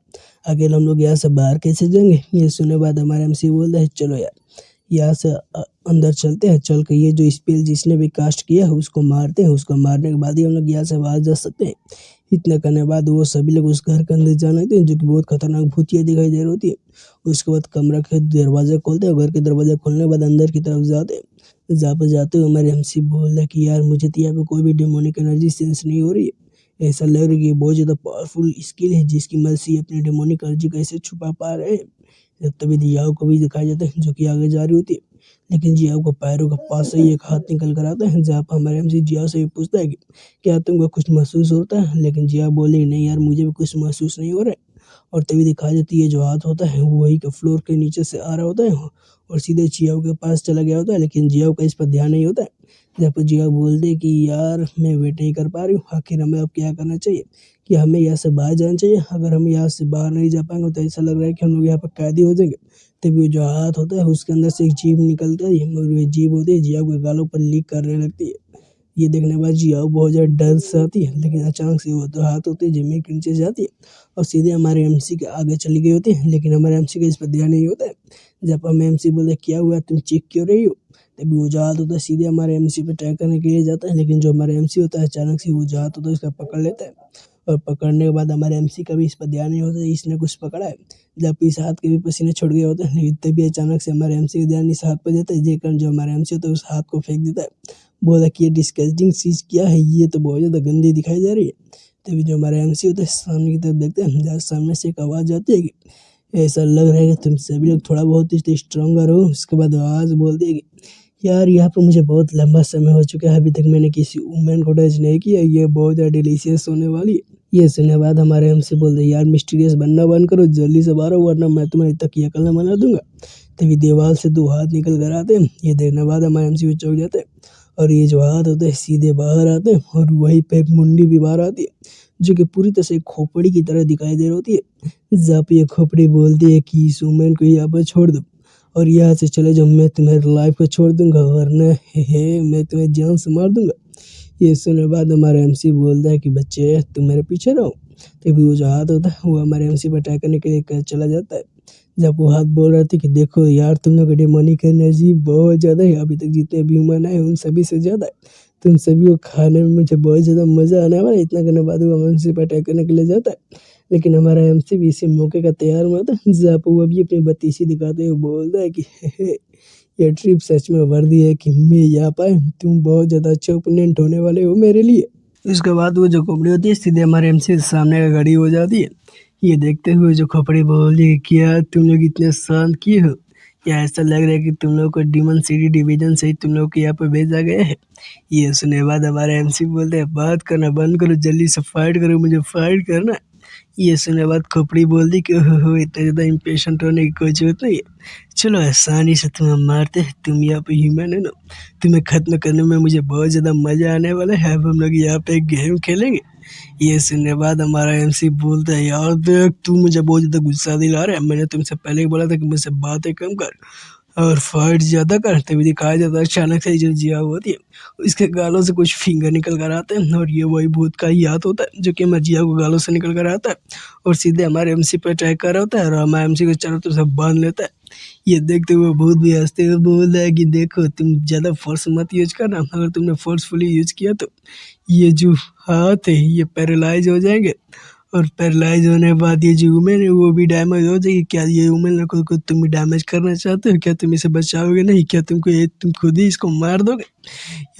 अगर हम लोग यहाँ से बाहर कैसे जाएंगे। ये सुनने के बाद हमारा एमसी बोलता है चलो यार यहाँ से अंदर चलते हैं, चल के ये जो स्पेल जिसने भी कास्ट किया है उसको मारते हैं, उसको मारने के बाद ही हम लोग यहाँ से बाहर जा सकते हैं। इतना करने के बाद वो सभी लोग उस घर के अंदर जाने लगते हैं जो कि बहुत खतरनाक भूतिया दिखाई दे रही होती है। उसके बाद कमरा के दरवाजा खोलते हैं, घर के दरवाजा खोलने के बाद अंदर की तरफ जाते हैं। जहाँ पर जाते हुए हमारे एमसी बोल रहे कि यार मुझे तो यहाँ पे कोई भी डेमोनिक एनर्जी सेंस नहीं हो रही है, ऐसा लग रहा है कि बहुत ज़्यादा पावरफुल स्किल है जिसकी मदद से अपनी डेमोनिक एनर्जी कैसे छुपा पा रहे हैं। तभी जियाओ को भी दिखाया जाता है जो कि आगे जा रही होती है, लेकिन जियाओ को पैरों के पास से ही एक हाथ निकल कर आता है। जहाँ पर हमारे एमसी जियाओ से भी पूछता है कि क्या तुमको कुछ महसूस होता है, लेकिन जिया बोले नहीं यार मुझे भी कुछ महसूस नहीं हो रहा है। और तभी दिखाई जाती है जो हाथ होता है वही के फ्लोर के नीचे से आ रहा होता है और सीधे जियाओ के पास चला गया होता है, लेकिन जियाओ का इस पर ध्यान नहीं होता है। जब जिया बोलते कि यार मैं वेट नहीं कर पा रही हूँ, आखिर हमें अब क्या करना चाहिए, कि हमें यहाँ से बाहर जाना चाहिए। अगर हम यहाँ से बाहर नहीं जा पाएंगे तो ऐसा लग रहा है कि हम लोग यहाँ पर कैदी हो जाएंगे। तभी वो जो हाथ होता है उसके अंदर से एक जीभ निकलता है और वो जीभ होती है जिया के गालों पर लीक करने लगती है। ये देखने के बाद जियाओ बहुत ज़्यादा डर से आती है, लेकिन अचानक से वो तो हाथ होते है जमीन के नीचे जाती है और सीधे हमारे एमसी के आगे चली गई होती है, लेकिन हमारे एमसी का इस पर ध्यान नहीं होता है। जब हम एमसी बोलते क्या हुआ तुम चीख क्यों रही हो, तभी वो जो हाथ होता है सीधे हमारे एमसी पे अटैक करने के लिए जाता है, लेकिन जो हमारा एमसी होता है अचानक से वो जो हाथ होता है उसका पकड़ लेता है और पकड़ने के बाद हमारे एमसी का भी इस पर ध्यान नहीं होता इसने कुछ पकड़ा है। जब इस हाथ के भी पसीने छूट गए होते हैं, लेकिन तभी अचानक से हमारे एमसी का ध्यान इस हाथ पर जाता है, जेकर जो हमारा एमसी होता है उस हाथ को फेंक देता है। बोला कि ये डिस्गस्टिंग चीज़ क्या है, ये तो बहुत ज़्यादा गंदी दिखाई जा रही है। तभी जो हमारा एमसी होता है सामने की तरफ देखते हैं, जहाँ सामने से एक आवाज़ आती है कि ऐसा लग रहा है कि तुम सभी लोग थोड़ा बहुत स्ट्रॉन्गर हो। उसके बाद आवाज़ बोलती है कि यार यहाँ पर मुझे बहुत लंबा समय हो चुका है, अभी तक मैंने किसी वुमेन को टच नहीं किया, ये बहुत ज़्यादा डिलीशियस होने वाली है। ये सुनने के बाद हमारे एमसी बोलते यार मिस्टीरियस बनना बंद करो, जल्दी से बाहर हो वरना मैं तुम्हें तकिया कलम बना दूंगा। तभी दीवार से दो हाथ निकल कर आते हैं। ये देखने के बाद हमारे एमसी भी चौंक जाते हैं और ये जो हाथ होते हैं सीधे बाहर आते हैं और वहीं पे एक मुंडी भी बाहर आती है जो कि पूरी तरह से खोपड़ी की तरह दिखाई दे रही होती है। जहाँ पे ये खोपड़ी बोलती है कि इस वुमेन को यहाँ पर छोड़ दो और यहाँ से चले जाओ, मैं तुम्हारी लाइफ को छोड़ दूंगा वरना मैं तुम्हें जान से मार दूंगा। ये सुनने के बाद हमारा एमसी बोलता है कि बच्चे तुम मेरे पीछे रहो। तभी वो जो हाथ होता है वो हमारे एमसी पर अटैक करने के लिए चला जाता है। जब वो हाथ बोल रहे थे कि देखो यार तुम लोग डेमोनिक एनर्जी बहुत ज़्यादा है, अभी तक जितने भी ह्यूमन आए उन सभी से ज़्यादा है, तुम सभी को खाने में मुझे बहुत ज़्यादा मज़ा आने वाला है। इतना करने के बाद वो एमसी पर अटैक करने के लिए जाता है, लेकिन हमारा एमसी भी इसी मौके का तैयार हुआ था। जहाँ पर वो भी अपनी बत्तीसी दिखाते हुए बोलता है कि ये ट्रिप सच में वर्दी है कि मैं यहाँ पाए, तुम बहुत ज़्यादा अच्छे ओपोनेंट होने वाले हो मेरे लिए। उसके बाद वो जो खोपड़ी होती है सीधे हमारे एमसी के सामने का घड़ी हो जाती है। ये देखते हुए जो खोपड़ी बोली क्या तुम लोग इतने शांत किए हो, क्या ऐसा लग रहा है कि तुम लोग को डीमन सिटी डिवीजन से ही तुम लोग को यहाँ पे भेजा गया है। ये सुनने के बाद हमारे एमसी बोलते हैं बात करना बंद करो, जल्दी से फाइट करो, मुझे फाइट करना है। ये सुनने के बाद खोपड़ी बोल दी कि हो इतना ज़्यादा इम्पेशेंट होने की कोई जरूरत नहीं है, चलो आसानी से तुम्हें मारते हैं, तुम यहाँ पे ह्यूमन है ना, तुम्हें खत्म करने में मुझे बहुत ज़्यादा मज़ा आने वाला है। अब हम लोग यहाँ पे एक गेम खेलेंगे। ये सुनने के बाद हमारा एमसी बोलता है यार देख तू मुझे बहुत ज़्यादा गुस्सा दिला रहा है, मैंने तुमसे पहले ही बोला था कि मुझसे बातें कम कर और फाइट ज़्यादा कर। तभी दिखाया जाता है अचानक से जो जिया होती है उसके गालों से कुछ फिंगर निकल कर आते हैं और ये वही भूत का ही हाथ होता है जो कि हमारे जिया को गालों से निकल कर आता है और सीधे हमारे एमसी पर अटैक कर रहा होता है और हमारे एमसी को चारों तरफ से बांध लेता है। ये देखते हुए भूत भी हंसते हुए बोल रहा है कि देखो तुम ज़्यादा फोर्स मत यूज करना, अगर तुमने फोर्सफुली यूज किया तो ये जो हाथ है ये पैरालाइज हो जाएंगे और पैरालाइज होने के बाद ये जो वुमेन है वो भी डैमेज हो जाएगी। क्या ये वुमेन को तुम भी डैमेज करना चाहते हो? क्या तुम इसे बचाओगे नहीं? क्या तुम खुद ही इसको मार दोगे?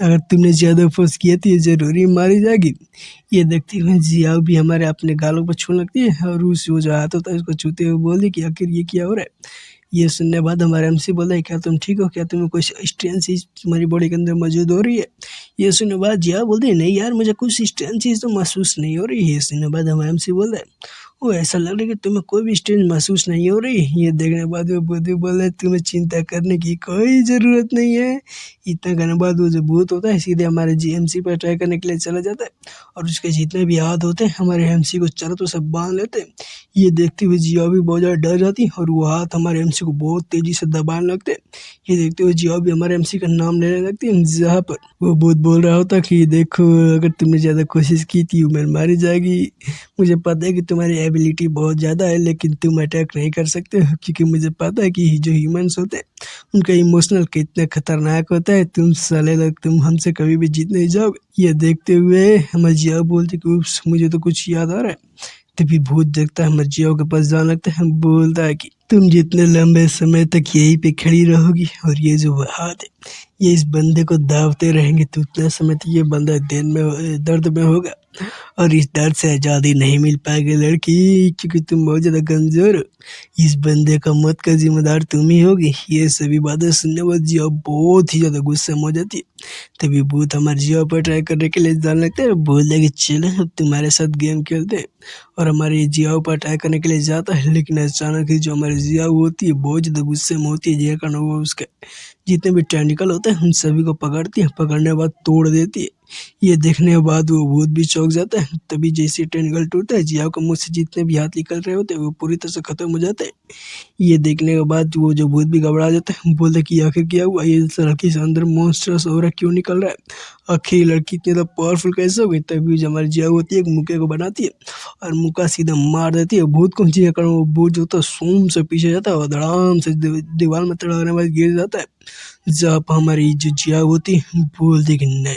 अगर तुमने ज्यादा फोर्स किया तो ये जरूरी मारी जाएगी। ये देखते हुए जियाओ भी हमारे अपने गालों पर छूने लगती है और उस वो जो हाथ होता है उसको छूते हुए बोलती कि आखिर ये क्या हो रहा है। ये सुनने के बाद हमारा एमसी बोलता है क्या तुम ठीक हो? क्या तुम्हें कोई स्ट्रेंज चीज तुम्हारी बॉडी के अंदर मौजूद हो रही है? ये सुनने के बाद जिया बोलती है नहीं यार, मुझे कुछ स्ट्रेंज चीज तो महसूस नहीं हो रही है। ये सुनने के बाद हमारा एमसी बोलता है वो ऐसा लग रहा है कि तुम्हें कोई भी स्ट्रेंज महसूस नहीं हो रही। ये देखने के बाद वो बुद्धू बोल रहा है तुम्हें चिंता करने की कोई जरूरत नहीं है। इतना करने के बाद वो जो भूत होता है सीधे हमारे जीएमसी पर ट्राई करने के लिए चला जाता है और उसके जितने भी हाथ होते हैं हमारे एमसी को चारों तरफ से बांध लेते हैं। ये देखते हुए जिया भी बहुत ज़्यादा डर जाती है और वो हाथ हमारे एमसी को बहुत तेजी से दबाने लगते हैं। ये देखते हुए जिया भी हमारे एमसी का नाम लेने लगती है जहाँ पर वो भूत बोल रहा होता कि देखो अगर तुमने ज़्यादा कोशिश की थी उम्र मारी जाएगी। मुझे पता है कि तुम्हारी एबिलिटी बहुत ज़्यादा है लेकिन तुम अटैक नहीं कर सकते हो क्योंकि मुझे पता है कि जो ह्यूमंस होते हैं उनका इमोशनल कितना खतरनाक होता है। तुम साले लोग तुम हमसे कभी भी जीत नहीं जाओगे। ये देखते हुए हम जिया बोलते कि उप्स मुझे तो कुछ याद आ रहा है। तभी भूत देखता है मर्जियाओं के पास जाने लगता है, बोलता है कि तुम जितने लंबे समय तक यहीं पे खड़ी रहोगी और ये जो हाथ है ये इस बंदे को दावते रहेंगे तो उतने समय तक ये बंदा दर्द में होगा और इस दर्द से आज़ादी नहीं मिल पाएगी लड़की क्योंकि तुम बहुत ज़्यादा कमजोर हो। इस बंदे का मौत का जिम्मेदार तुम ही होगी। ये सभी बातें सुनने पर जिया बहुत ही ज़्यादा गुस्से में हो जाती है। तभी भूत हमारे जिया पर ट्राई करने के लिए जाने लगता है, बोलते कि चलो तुम्हारे साथ गेम खेलते हैं और हमारे जियाओ पर अटैक करने के लिए जाता है। लेकिन अचानक ही जो हमारी जियाओ होती है बहुत ज़्यादा गुस्से में होती है। जिया का वो उसके जितने भी टेक्निकल होते हैं उन सभी को पकड़ती है, पकड़ने के बाद तोड़ देती है। ये देखने के बाद वो भूत भी चौंक जाता है। तभी जैसे टेंटकल टूटता है जियाओ के मुंह से जितने भी हाथ निकल रहे होते हैं वो पूरी तरह से खत्म हो जाते हैं। ये देखने के बाद वो जो भूत भी घबरा जाता है, बोलते कि आखिर क्या हुआ, ये लड़की से अंदर मॉन्स्टर्स ऑरा क्यों निकल रहा है, आखिर लड़की इतनी तो पावरफुल कैसे हो गई। तभी जो हमारी जिया होती है एक मुक्के को बनाती है और मुक्का सीधा मार देती है भूत को। जिया कारण वो भूत जो होता है सूम से पीछे जाता है और धड़ाम से दीवार में तड़ाने बाद गिर जाता है। जहाँ पर हमारी जो जिया होती है बोलती कि नहीं,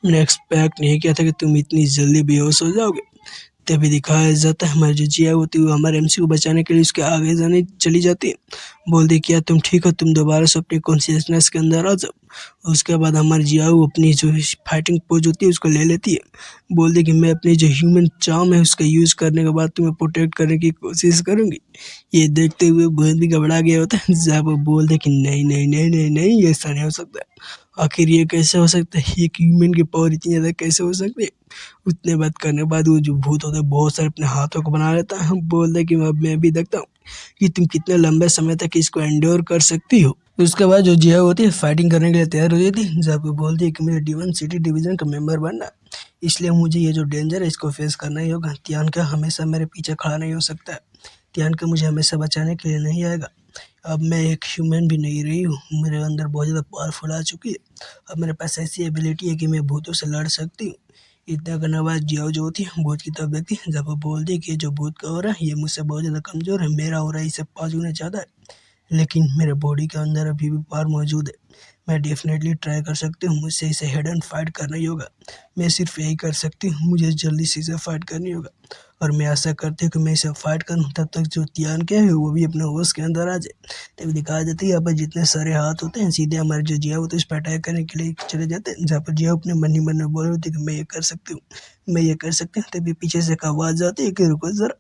मैंने एक्सपेक्ट नहीं किया था कि तुम इतनी जल्दी बेहोश हो जाओगे। तभी दिखाया जाता है हमारी जो जिया होती है वो हमारे एमसी को बचाने के लिए उसके आगे जाने चली जाती है। बोलती क्या तुम ठीक हो, तुम दोबारा से अपनी कॉन्शियसनेस के अंदर आ जाओ। उसके बाद हमारी जिया अपनी जो फाइटिंग पोज होती है उसको ले लेती है। बोलती कि मैं अपनी जो ह्यूमन चार्म है उसका यूज़ करने के बाद तुम्हें प्रोटेक्ट करने की कोशिश करूँगी। ये देखते हुए बहुत भी घबरा गया होता है जब वो बोलते कि नहीं नहीं नहीं नहीं नहीं ये ऐसा नहीं हो सकता। आखिर ये कैसे हो सकता है, एक ह्यूमन की पावर इतनी ज़्यादा कैसे हो सकती है। उतने बात करने के बाद वो जो भूत होता है बहुत सारे अपने हाथों को बना लेता है। बोलता है कि अब मैं भी देखता हूँ कि तुम कितने लंबे समय तक इसको एंड्योर कर सकती हो। उसके बाद जो जिया होती है फाइटिंग करने के लिए तैयार हो जाती है जब वो बोलती है कि मुझे D1 सिटी डिवीजन का मेंबर बनना, इसलिए मुझे ये जो डेंजर है इसको फेस करना ही होगा। तियान का हमेशा मेरे पीछे खड़ा नहीं हो सकता है। तियान का मुझे हमेशा बचाने के लिए नहीं आएगा। अब मैं एक ह्यूमन भी नहीं रही हूँ, मेरे अंदर बहुत ज़्यादा पावरफुल आ चुकी है। अब मेरे पास ऐसी एबिलिटी है कि मैं भूतों से लड़ सकती हूँ। इतना करने के बाद जिया जो होती है भूत की तरफ देखती है जब वो बोलती है कि ये जो भूत का हो रहा है ये मुझसे बहुत ज़्यादा कमज़ोर है, मेरा हो रहा है इसे 5 गुना ज़्यादा है, लेकिन मेरे बॉडी के अंदर अभी भी पावर मौजूद है। मैं डेफिनेटली ट्राई कर सकती हूँ, मुझसे इसे हेड एंड फाइट करना ही होगा। मैं सिर्फ यही कर सकती हूँ, मुझे जल्दी से इसे फाइट करनी होगा और मैं आशा करती हूँ कि मैं इसे फाइट करूँ तब तक जो तियान के है वो भी अपने होश के अंदर आ जाए। तभी दिखाया जाता है यहाँ पर जितने सारे हाथ होते हैं सीधे हमारे जो जिया होते हैं उस पर अटैक करने के लिए चले जाते हैं। जहाँ पर जिया अपने मन ही मन में बोल रही होती है कि मैं ये कर सकती हूँ, मैं ये कर सकती हूँ। तभी पीछे से एक आवाज़ आती है कि रुको जरा,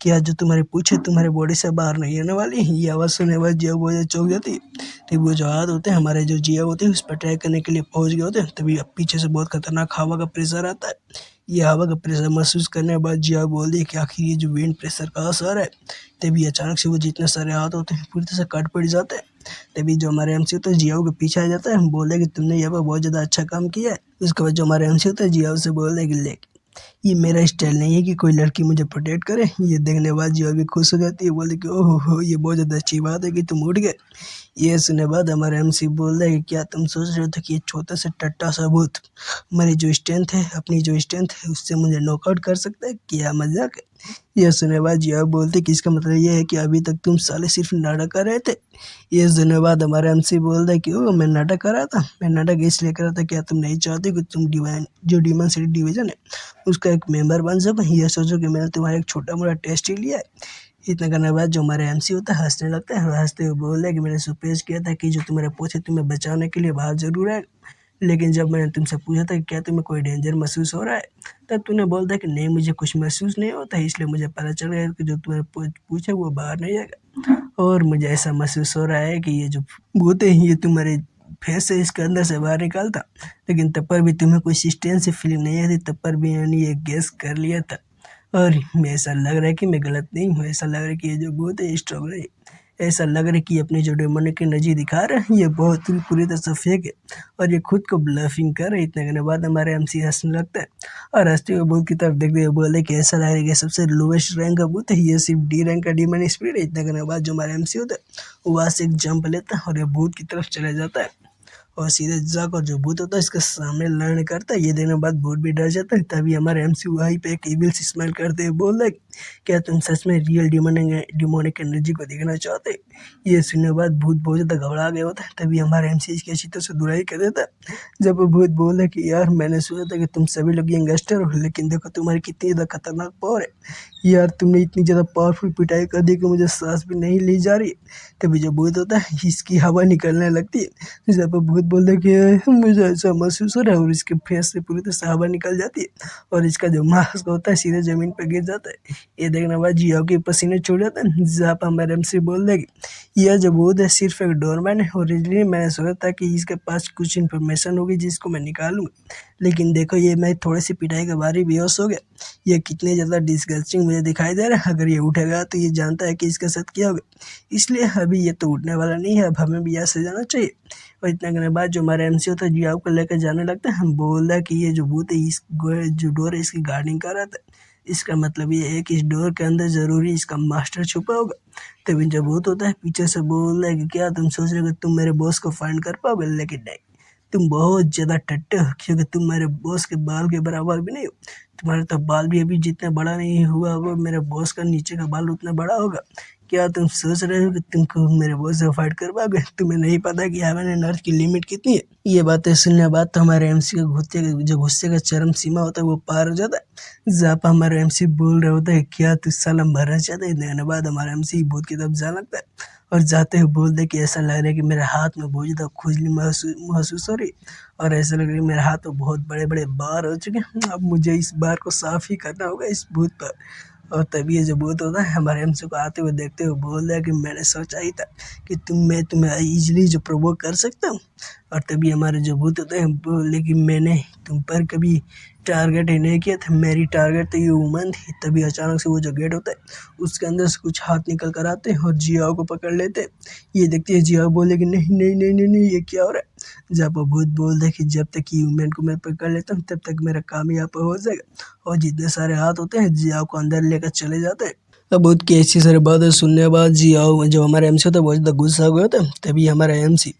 क्या जो तुम्हारी पूंछ है तुम्हारे बॉडी से बाहर नहीं आने वाली। ये आवाज़ सुनने के बाद जिया बहुत ज़्यादा चौंक जाती है। तभी वो जो हाथ होते हैं हमारे जो जिया होते हैं उस पर अटैक करने के लिए पहुंच गए होते हैं। तभी पीछे से बहुत खतरनाक हवा का प्रेशर आता है। ये हवा का प्रेशर महसूस करने के बाद जिया बोलती है कि आखिर ये जो विंड प्रेशर का असर है। तभी अचानक से वो जितने सारे हाथ होते हैं पूरी तरह से कट पड़ जाते हैं। तभी जो हमारे एमसी होता है जियाओ के पीछे आ जाता है, बोले कि तुमने यहाँ पर बहुत ज़्यादा अच्छा काम किया है। उसके बाद जो हमारे एमसी होता है जियाओ से बोले कि ले ये मेरा स्टाइल नहीं है कि कोई लड़की मुझे प्रोटेक्ट करे। ये देखने के बाद जिया भी खुश हो जाती है, बोले कि ओहो हो ये बहुत ज़्यादा अच्छी बात है कि तुम उठ गए। ये सुनने बाद हमारा एमसी बोल रहा है कि क्या तुम सोच रहे थे कि ये छोटा सा टट्टा सा भूत मेरी जो स्ट्रेंथ है अपनी जो स्ट्रेंथ है उससे मुझे नॉकआउट कर सकता है? क्या मजाक है। ये सुनने बाद जी आप बोलते कि इसका मतलब ये है कि अभी तक तुम साले सिर्फ नाटक कर रहे थे। ये सुनने बाद हमारा एमसी बोल रहा है कि ओ मैं नाटक कर रहा था, मैं नाटक इसलिए कर रहा था क्या तुम नहीं चाहते कि तुम डिवाइन जो डीमन सिटी डिवीजन है उसका एक मेंबर बन सको? ये सोचो कि मैंने तुम्हारा एक छोटा मोटा टेस्ट ही लिया है। इतना करने के बाद जो हमारे एमसी होता है हंसने लगता है और हंसते हुए बोल रहा है कि मैंने सुपेश किया था कि जो तुम्हारे पोते तुम्हें बचाने के लिए बाहर जरूर है, लेकिन जब मैंने तुमसे पूछा था कि क्या तुम्हें कोई डेंजर महसूस हो रहा है तब तूने बोल दिया कि नहीं मुझे कुछ महसूस नहीं होता है, इसलिए मुझे पता चल गया कि जो तुम्हें पूछे वो बाहर नहीं आएगा। और मुझे ऐसा महसूस हो रहा है कि ये जो भूत है ये तुम्हारे फेस से इसके अंदर से बाहर निकालता, लेकिन तब पर भी तुम्हें कोई सिस्टेम से फीलिंग नहीं आती, तब पर भी मैंने ये गेस कर लिया था। और मैं ऐसा लग रहा है कि मैं गलत नहीं हूँ, ऐसा लग रहा है कि ये जो भूत है स्ट्रॉन्ग है, ऐसा लग रहा है कि अपनी जो डेमोनिक एनर्जी दिखा रहा है ये बहुत ही पूरी तरह से फेक है और ये खुद को ब्लफिंग कर रहा है। इतने करने के बाद हमारे एमसी हंसने लगता है और हंसते हुए भूत की तरफ देखते हुए बोले कि ऐसा लग रहा है कि सबसे लोवेस्ट रैंक का भूत है, ये सिर्फ डी रैंक का डीमन स्पिरिट है। इतने करने के बाद जो हमारा एमसी होता है वो वहाँ से एक जंप लेता है और ये भूत की तरफ चला जाता है और सीधे जाकर जो भूत होता है इसके सामने लड़ने करता है। ये देने के बाद भूत भी डर जाता है। तभी हमारे एमसी वहीं पे एक इविल स्माइल करते हुए बोल रहा है क्या तुम सच में रियल डिमोनिक एनर्जी को देखना चाहते? ये सुनने के बाद भूत बहुत ज्यादा घबरा गया होता है। तभी हमारा एमसी इसकी अच्छी तरह से दुराई कर देता है। जब वो भूत बोल रहा है कि यार मैंने सोचा था कि तुम सभी लोग गैंगस्टर हो, लेकिन देखो तुम्हारी कितनी ज्यादा खतरनाक पावर है यार, तुमने इतनी ज्यादा पावरफुल पिटाई कर दी कि मुझे सांस भी नहीं ली जा रही। तभी जो भूत होता है इसकी हवा निकलने लगती है। जब वो भूत बोलता है कि मुझे ऐसा महसूस हो रहा है और इसके फेस से पूरी तरह से हवा निकल जाती है और इसका जो मास्क होता है सीधे जमीन पर गिर जाता है। ये देखने के बाद जियाओ के पसीने छूट जाते हैं। जहाँ पर हमारे एमसी बोल रहे कि यह जो भूत है सिर्फ एक डोरमैन है और इसलिए मैंने सोचा था कि इसके पास कुछ इन्फॉर्मेशन होगी जिसको मैं निकालूंगा, लेकिन देखो ये मैं थोड़ी सी पिटाई के बाद ही बेहोश हो गया। ये कितने ज़्यादा डिस्गस्टिंग मुझे दिखाई दे रहा है। अगर ये उठेगा तो ये जानता है कि इसके साथ क्या होगा, इसलिए अभी ये तो उठने वाला नहीं है, अब हमें भी यहाँ से जाना चाहिए। और इतना करने के बाद जो हमारा एमसी होता है जियाओ को लेकर जाने लगता है। हम बोल रहा है कि ये जो भूत है इस जो डोर है इसकी गार्डिंग कर रहा था, इसका मतलब ये है कि इस डोर के अंदर जरूरी इसका मास्टर छुपा होगा। तभी जब भूत होता है पीछे से बोल रहा है कि क्या तुम सोच रहे हो कि तुम मेरे बॉस को फाइंड कर पाओगे, लेकिन नहीं, तुम बहुत ज़्यादा टट्टे हो क्योंकि तुम मेरे बॉस के बाल के बराबर भी नहीं हो। तुम्हारा तो बाल भी अभी जितना बड़ा नहीं हुआ होगा, मेरे बॉस का नीचे का बाल उतना बड़ा होगा। क्या तुम सोच रहे हो कि तुमको मेरे बॉस से फाइट कर पाओगे? तुम्हें नहीं पता कि हेवन एंड अर्थ की लिमिट कितनी है। ये बातें सुनने के बाद तो हमारे एमसी का गुस्से का चरम सीमा होता है वो पार हो जाता है। जहाँ पर हमारा एमसी बोल रहे होता है क्या तू साला मरना चाहता है। इतने कहने के बाद हमारा एमसी भूत की तरफ जाने लगता है और जाते हुए बोल दे कि ऐसा लग रहा है कि मेरे हाथ में बहुत ज़्यादा खुजली महसूस हो रही है और ऐसा लग रहा है कि मेरे हाथ में बहुत बड़े बड़े बार हो चुके हैं। अब मुझे इस बार को साफ ही करना होगा इस भूत पर। और तभी ये जो भूत होता है हमारे एमसी को आते हुए देखते हुए बोल रहा है कि मैंने सोचा ही था कि मैं तुम्हें इजीली जो प्रोवोक कर सकता हूँ। और तभी हमारे जो भूत होते हैं बोले कि मैंने तुम पर कभी टारगेट ही नहीं किया था, मेरी टारगेट तो ये वुमन थी। तभी अचानक से वो जो गेट होता है उसके अंदर से कुछ हाथ निकल कर आते हैं और जियाओ को पकड़ लेते हैं। ये देखते हैं जियाओ बोले कि नहीं नहीं नहीं नहीं नहीं ये क्या हो रहा है। जब वो भूत बोल रहे कि जब तक ये वुमेन को मैं पकड़ लेता हूँ तब तक मेरा काम यहाँ पर हो जाएगा, और जितने सारे हाथ होते हैं जियाओ को अंदर लेकर चले जाते हैं। अब भूत की ऐसी सारी बातें सुनने के बाद जियाओ जो हमारा एमसी होता है बहुत ज़्यादा गुस्सा हो गया होता है। तभी हमारा एमसी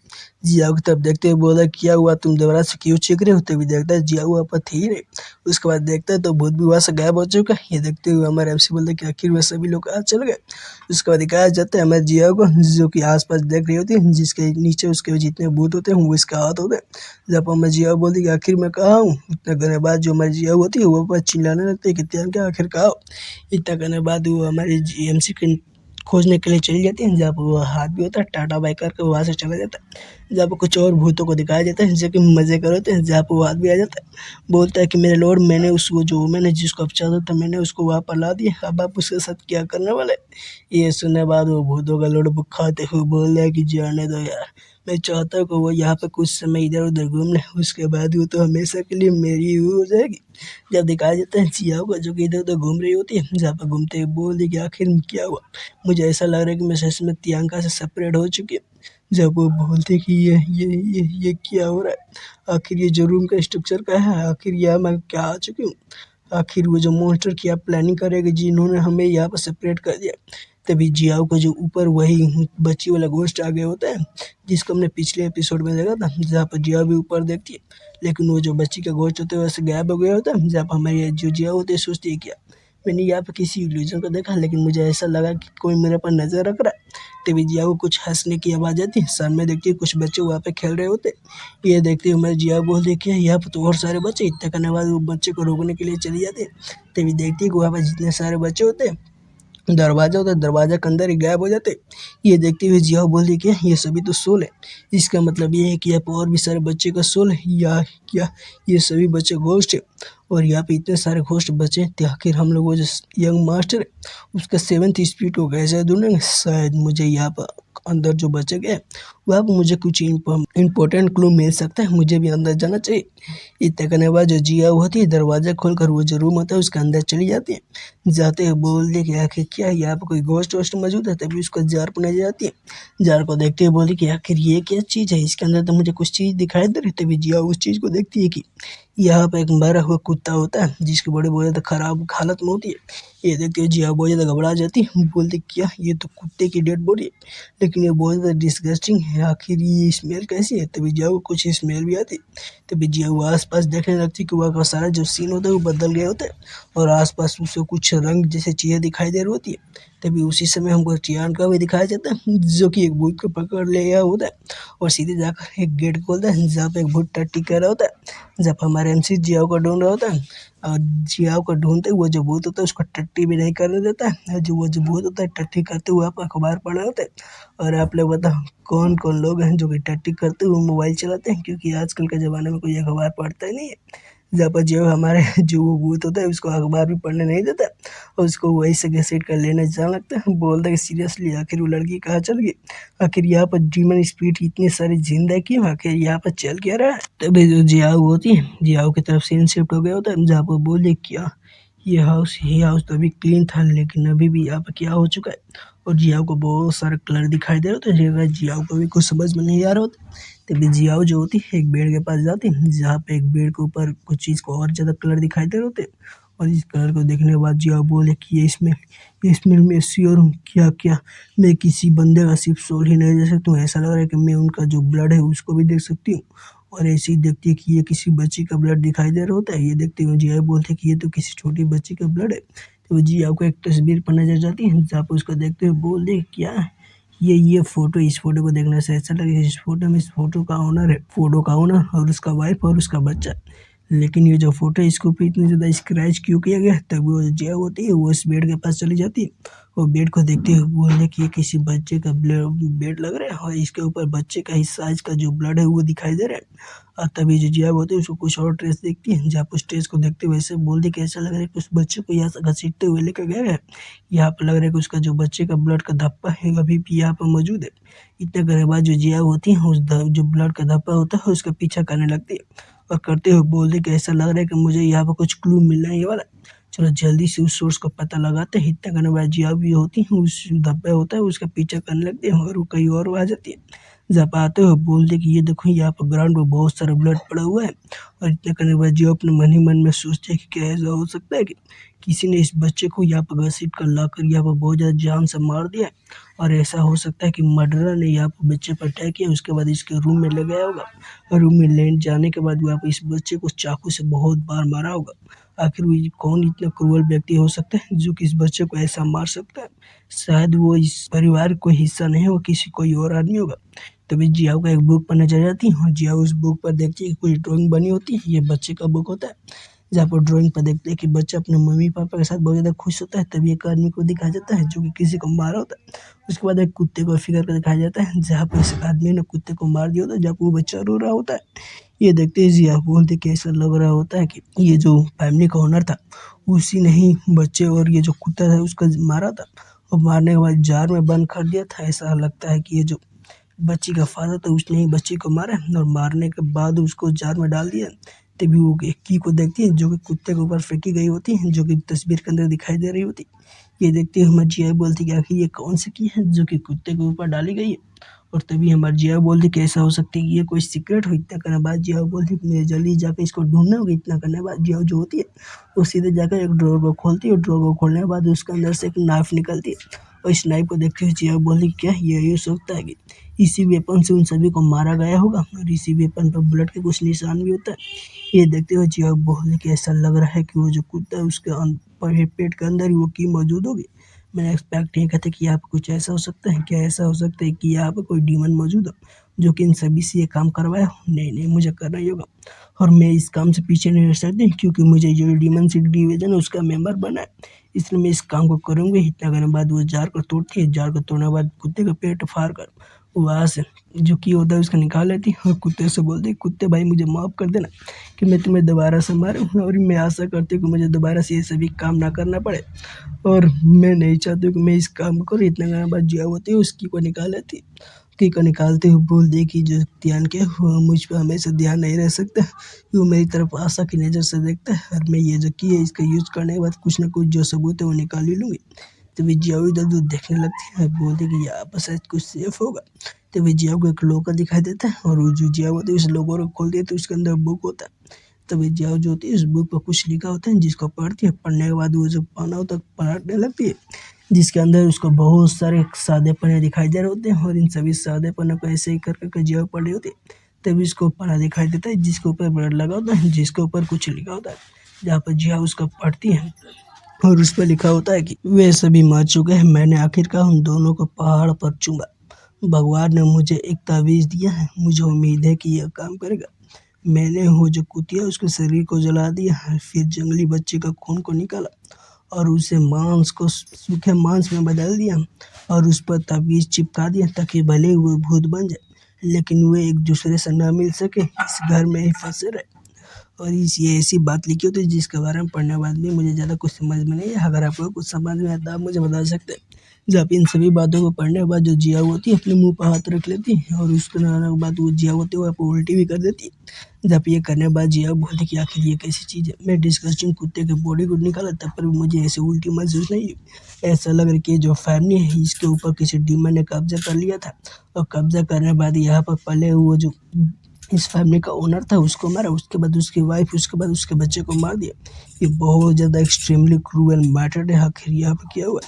जियाओ की तरफ देखते हुए बोला क्या हुआ तुम दोबारा से क्यों चीख रहे हो। तभी देखता है जियाओ वहाँ पर थी ही नहीं। उसके बाद देखता है तो भूत भी वहाँ से गायब हो चुका है। ये देखते हुए हमारे एमसी बोलते कि आखिर वे सभी लोग आज चल गए। उसके बाद दिखाया जाता है हमारे जियाओ को जो कि आसपास देख रही होती है, जिसके नीचे उसके जितने भूत होते हैं वो इसका हाथ होते हैं। जब हमारे जियाओ बोलती कि आखिर मैं कहाँ हूँ, इतना करने के बाद जो हमारी जियाओ होती है वो पर चिल्लाने लगती है कि त्यान क्या आखिर कहाँ हो। इतना करने के बाद वो हमारे एमसी के खोजने के लिए चली जाती है। जहाँ पर वो हाथ भी होता है टाटा बाइक करके वहाँ से चला जाता है। जहाँ पर कुछ और भूतों को दिखाया जाता है जो कि मजे कर होते हैं। जहाँ पर वो हाथ भी आ जाता है, बोलता है कि मेरे लॉर्ड मैंने उस वो जो मैंने जिसको अब चाहता था मैंने उसको वहाँ पर ला दिया, अब आप उसके साथ क्या करने वाले। ये सुनने बाद वो भूतों का लॉर्ड खाते हुए बोल रहा है कि जाने दो यार, मैं चाहता हूँ कि वो यहाँ पे कुछ समय इधर उधर घूम ले, उसके बाद वो तो हमेशा के लिए मेरी ही हो जाएगी। जब दिखाया जाता है जियाओ को जो कि इधर उधर घूम रही होती है, जहाँ पर घूमते हुए बोल दी कि आखिर क्या हुआ, मुझे ऐसा लग रहा है कि मैं सच में प्रियंका से सेपरेट हो चुकी हूँ। जब वो बोलते कि ये क्या हो रहा है, आखिर ये जो रूम का स्ट्रक्चर क्या है, आखिर यहाँ मैं क्या आ चुकी हूँ, आखिर वो जो मॉन्स्टर की आप प्लानिंग करेगी जिन्होंने हमें यहाँ पर सेपरेट कर दिया। तभी जियाओ का जो ऊपर वही बच्ची वाला घोस्ट आ गया होता है, जिसको हमने पिछले एपिसोड में देखा था, जहाँ पर जियाओ भी ऊपर देखती है, लेकिन वो जो बच्ची का घोस्ट होता है वैसे गायब हो गया होता है। जहाँ पर हमारी जो जियाओ होती है सोचती है क्या मैंने यहाँ पे किसी इल्यूजन को देखा, लेकिन मुझे ऐसा लगा कि कोई मेरे पर नजर रख रहा है। तभी जिया को कुछ हंसने की आवाज आती है, सामने देखती है कुछ बच्चे वहाँ पे खेल रहे होते। ये देखते हुए मैं जिया बोल देखिए यहाँ पे तो और सारे बच्चे, इतना करने के बाद वो बच्चे को रोकने के लिए चली जाती है। तभी देखती है कि वहाँ पे जितने सारे बच्चे होते हैं दरवाजा होता है, दरवाजा के अंदर ही गायब हो जाते। ये देखते हुए जिया बोलती कि ये सभी तो सोल है, इसका मतलब ये है कि यहाँ पर और भी सारे बच्चे का सोल है या क्या ये सभी बच्चे घोस्ट है। और यहाँ पे इतने सारे घोस्ट बचे हैं, तो आखिर हम लोग वो जो यंग मास्टर है उसका 7th स्पीड को कैसे ढूंढेंगे। शायद मुझे यहाँ पर अंदर जो बचे गए वहाँ पर मुझे कुछ इम्पोर्टेंट क्लू मिल सकता है, मुझे भी अंदर जाना चाहिए। इतना करने के बाद जो जिया होती है दरवाजा खोलकर वो जो रूम होता है उसके अंदर चली जाती है। जाते हुए बोल दे कि आखिर क्या यहाँ पे कोई घोस्ट वोस्ट मौजूद है। तभी उसको जार पर नजर जाती है, जार को देखते हुए बोली कि आखिर ये क्या चीज़ है, इसके अंदर तो मुझे कुछ चीज़ दिखाई दे रही। तभी जिया उस चीज़ को देखती है कि यहाँ पे एक मरा हुआ कुत्ता होता है जिसकी बॉडी बहुत ज़्यादा खराब हालत में होती है। ये देखते हुए जिया बहुत ज़्यादा घबरा जाती है, बोलती क्या ये तो कुत्ते की डेड बॉडी है, लेकिन ये बहुत ज़्यादा डिस्गस्टिंग है, आखिर ये स्मेल कैसी है। तभी जिया को कुछ स्मेल भी आती है। तभी जिया वो आस पास देखने लगती है कि वहाँ का सारा जो सीन होता है वो बदल गया होता है और आसपास उसे कुछ रंग जैसे चीज़ें दिखाई दे रही होती है। तभी उसी समय हमको चियान का भी दिखाया जाता है जो कि एक भूत को पकड़ ले गया होता है और सीधे जाकर एक गेट खोलता है जहाँ पे एक भूत टट्टी कर रहा होता है। जब हमारे एमसी जियाओ को ढूंढ रहा होता है और जियाओ को ढूंढते वो जो भूत होता है उसको टट्टी भी नहीं करने देता है। वो जो भूत होता है टट्टी करते हुए आप अखबार पढ़ रहे होते हैं। और आप लोग बताओ कौन कौन लोग हैं जो कि टट्टी करते हुए मोबाइल चलाते हैं, क्योंकि आजकल के ज़माने में कोई अखबार पढ़ता ही नहीं है। जहाँ पर जो हमारे जो वो भूत होता है उसको अखबार भी पढ़ने नहीं देता और उसको वही से घसीट कर लेने जाने लगता है। बोलता है सीरियसली आखिर वो लड़की कहाँ चल गई, आखिर यहाँ पर डीमन स्पीड इतनी सारी जिंदा क्यों, आखिर यहाँ पर चल क्या रहा है। तभी जो जियाओ होती है जियाओ की तरफ सीन शिफ्ट हो गया होता है जहाँ पर बोले क्या ये हाउस तो अभी क्लीन था, लेकिन अभी भी यहाँ पर क्या हो चुका है। और जियाओ को बहुत सारे कलर दिखाई दे रहे होते हैं, जियाओ को भी कुछ समझ में नहीं आ रहा होता। तभी जियाओ जो होती है एक बेड के पास जाती है जहाँ पे एक बेड के ऊपर कुछ चीज़ को और ज़्यादा कलर दिखाई दे रहे होते हैं। और इस कलर को देखने के बाद जियाओ बोले कि ये स्मेल मैं श्योर हूँ, क्या क्या मैं किसी बंदे का सिर्फ सोल ही नहीं देख सकता हूँ, ऐसा लग रहा है कि मैं उनका जो ब्लड है उसको भी देख सकती हूँ। और ऐसे ही देखती है कि ये किसी बच्ची का ब्लड दिखाई दे रहा होता है। ये देखते हुए जियाओ बोलते हैं कि ये तो किसी छोटी बच्ची का ब्लड है। तो जियाओ को एक तस्वीर पर नजर जाती है जहाँ पर उसको देखते हुए बोल दे क्या ये फोटो, इस फोटो को देखने से ऐसा लगे इस फोटो में इस फोटो का ओनर है, फोटो का ओनर और उसका वाइफ और उसका बच्चा। लेकिन ये जो फोटो है इसके ऊपर इतनी ज़्यादा स्क्रैच क्यों किया गया। तब वो जो होती है वो उस बेड के पास चली जाती है और बेड को देखते हुए बोलने कि ये किसी बच्चे का बेड लग रहा है और इसके ऊपर बच्चे का हिस्सा इसका जो ब्लड है वो दिखाई दे रहा है। और तभी जो जिया होती है उसको कुछ और ट्रेस देखती है जहाँ पर ट्रेस को देखते हुए ऐसे बोलती कि ऐसा लग रहा है कि उस बच्चे को यहाँ से घसीटते हुए लेकर गए हैं। यहाँ पर लग रहा है कि उसका जो बच्चे का ब्लड का धब्बा है अभी भी यहाँ पर मौजूद है। इतने करने के बाद जो जिया होती है जो ब्लड का धब्बा होता है उसका पीछा करने लगती है और करते हुए बोलते कि ऐसा लग रहा है कि मुझे यहाँ पर कुछ क्लू मिलना है ये वाला, चलो जल्दी से उस सोर्स को पता लगाते हैं। इतना करने के बाद जिया भी होती है उस धब्बे होता है उसका पीछा करने लगती है और वो कहीं और आ जाती है। जब आते हुए बोलते कि ये देखो यहाँ पर ग्राउंड में बहुत सारा ब्लड पड़ा हुआ है। और इतना करने के बाद जिया अपने मन ही मन में सोचते हैं कि क्या ऐसा हो सकता है कि किसी ने इस बच्चे को यहाँ पर घसीट कर लाकर यहाँ पर बहुत ज़्यादा जान से मार दिया है। और ऐसा हो सकता है कि मर्डरर ने यहाँ पर बच्चे पर अटैक किया, उसके बाद इसके रूम में ले गया होगा और रूम में ले जाने के बाद वहाँ पर इस बच्चे को चाकू से बहुत बार मारा होगा। आखिर वो कौन इतना क्रूअल व्यक्ति हो सकता है जो कि इस बच्चे को ऐसा मार सकता है। शायद वो इस परिवार का कोई हिस्सा नहीं होगा, किसी कोई और आदमी होगा। तभी जियाओ को एक बुक पढ़ने चली जाती है और जियाओ उस बुक पर देखती है कि कुछ ड्राइंग बनी होती है, ये बच्चे का बुक होता है। जहाँ पर ड्राइंग पर देखते हैं कि बच्चा अपने मम्मी पापा के साथ बहुत ज़्यादा खुश होता है। तभी एक आदमी को दिखाया जाता है जो कि किसी को मारा होता है। उसके बाद एक कुत्ते को फिगर कर दिखाया जाता है जहाँ पर इस आदमी ने कुत्ते को मार दिया होता है, जहाँ पर वो बच्चा रो रहा होता है। ये देखते ही जिया बोलते कि ऐसा लग रहा होता है कि ये जो फैमिली का ओनर था उसी ने ही बच्चे और ये जो कुत्ता था उसका मारा था और मारने के बाद जार में बंद कर दिया था। ऐसा लगता है कि ये जो बच्ची का फादर था उसने ही बच्ची को मारा और मारने के बाद उसको जार में डाल दिया। तभी वो एक की को देखती है जो कि कुत्ते के ऊपर फेंकी गई होती है, जो कि तस्वीर के अंदर दिखाई दे रही होती। ये देखते ही हमारी जिया बोलती कि आखिर ये कौन सी की है जो कि कुत्ते के ऊपर डाली गई है। और तभी हमारी जिया बोलती कि ऐसा हो सकती है कि ये कोई सीक्रेट हो। इतना करने के बाद जिया बोलती कि मुझे जल्दी जाकर इसको ढूंढना होगा। इतना करने के बाद जिया जो होती है वो सीधे जाकर एक ड्रॉर को खोलती है और ड्रॉर को खोलने के बाद उसके अंदर से एक नाइफ निकलती है और इस नाइफ को देखते हुए जियाओ बोली क्या ये हो सकता है कि इसी वेपन से उन सभी को मारा गया होगा और इसी वेपन पर बुलेट के कुछ निशान भी होता है। ये देखते हुए जियाओ बोली कि ऐसा लग रहा है कि वो जो कुत्ता है उसके पेट के अंदर ही वो की मौजूद होगी। मैंने एक्सपेक्ट नहीं करता कि यहाँ पे कुछ ऐसा हो सकता है। क्या ऐसा हो सकता है कि यहाँ पे कोई डीमन मौजूद हो जो कि इन सभी से ये काम करवाया हो? नहीं नहीं, मुझे करना ही होगा और मैं इस काम से पीछे नहीं रह सकती क्योंकि मुझे जो डीमन सिटी डिवीजन है उसका मेंबर बना है, इसलिए मैं इस काम को करूँगी। इतना करने के बाद वो जार को तोड़ती है। जार को तोड़ने के बाद कुत्ते का पेट फाड़ कर वहाँ से जो की होता है उसका निकाल लेती है और कुत्ते से बोलती है कुत्ते भाई मुझे माफ़ कर देना कि मैं तुम्हें दोबारा से मारूँ और मैं आशा करती हूँ कि मुझे दोबारा से ये सभी काम ना करना पड़े और मैं नहीं चाहती हूँ कि मैं इस काम को करूँ। इतना करने के बाद जिया होती है उसकी को निकाल लेती है। की को निकालते हुए बोल दे कि जो ध्यान के वो मुझ पर हमेशा ध्यान नहीं रह सकता, वो मेरी तरफ आशा की नज़र से देखता है और मैं ये जो की है इसका यूज़ करने के बाद कुछ ना कुछ जो सबूत है वो निकाल ही लूँगी। तभी जियाओ इधर-उधर देखने लगती है, बोलती है कि यहाँ पर शायद कुछ सेफ होगा। तभी जियाओ को एक लॉकर दिखाई देता है और वो जो जियाओ होती है उस लॉकर को खोलती है तो उसके अंदर बुक होता है। तभी जियाओ जो होती है उस बुक पर कुछ लिखा होता है जिसको पढ़ती है। पढ़ने के बाद वो जो पन्ना होता है पलटने लगती है जिसके अंदर उसको बहुत सारे सादे पन्ने दिखाई दे रहे होते हैं और इन सभी सादे पन्नों को ऐसे ही कर जियाओ पढ़ रही होती है। तभी उसको पन्ना दिखाई देता है जिसके ऊपर ब्लड लगा होता है, जिसके ऊपर कुछ लिखा होता है। जहाँ पर जियाओ उसको पढ़ती है और उस पर लिखा होता है कि वे सभी मर चुके हैं, मैंने आखिरकार उन दोनों को पहाड़ पर चूमा। भगवान ने मुझे एक तावीज़ दिया है, मुझे उम्मीद है कि यह काम करेगा। मैंने वो जो कुतिया उसके शरीर को जला दिया, फिर जंगली बच्चे का खून को निकाला और उसे मांस को सूखे मांस में बदल दिया और उस पर तावीज़ चिपका दिया ताकि भले ही वो भूत बन जाए लेकिन वे एक दूसरे से ना मिल सके, इस घर में ही फंसे रहे। और ये ऐसी बात लिखी होती है जिसके बारे में पढ़ने के बाद भी मुझे ज़्यादा कुछ समझ में नहीं है। अगर आपको कुछ समझ में आता है आप मुझे बता सकते हैं। जब इन सभी बातों को पढ़ने के बाद जो जिया होती है अपने मुंह पर हाथ रख लेती है और उसके बाद वो जिया होती है वो आपको उल्टी भी कर देती है। जब ये करने के बाद जिया बोलती कि आखिर ये कैसी चीज़ है। मैं डिस्कस्टिंग कुत्ते के बॉडी को निकाला तब पर भी मुझे ऐसे उल्टी महसूस नहीं हुई। ऐसा लग रहा है कि जो फैमिली है इसके ऊपर किसी डीमन ने कब्जा कर लिया था और कब्जा करने के बाद यहाँ पर पले वो जो इस फैमिली का ओनर था उसको मारा, उसके बाद उसकी वाइफ, उसके बाद उसके बच्चे को मार दिया। ये बहुत ज़्यादा एक्सट्रीमली क्रूअल मैटर है। आखिर यहाँ पे क्या हुआ?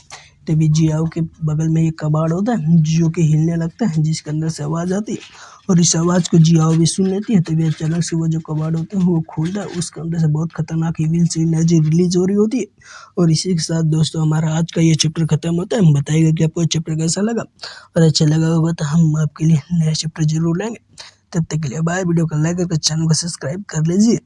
तभी जियाओ के बगल में एक कबाड़ होता है जो कि हिलने लगता है जिसके अंदर से आवाज़ आती है और इस आवाज़ को जियाओ भी सुन लेती है। तभी अचानक से वो जो कबाड़ होता है वो खुलता है, उसके अंदर से बहुत खतरनाक इविल सी एनर्जी रिलीज हो रही होती है। और इसी के साथ दोस्तों हमारा आज का ये चैप्टर खत्म होता है। बताइएगा कि आपको चैप्टर कैसा लगा और अच्छा लगा होगा तो हम आपके लिए नया चैप्टर जरूर लाएंगे। तब तक के लिए बाय। वीडियो को लाइक करके चैनल को सब्सक्राइब कर लीजिए।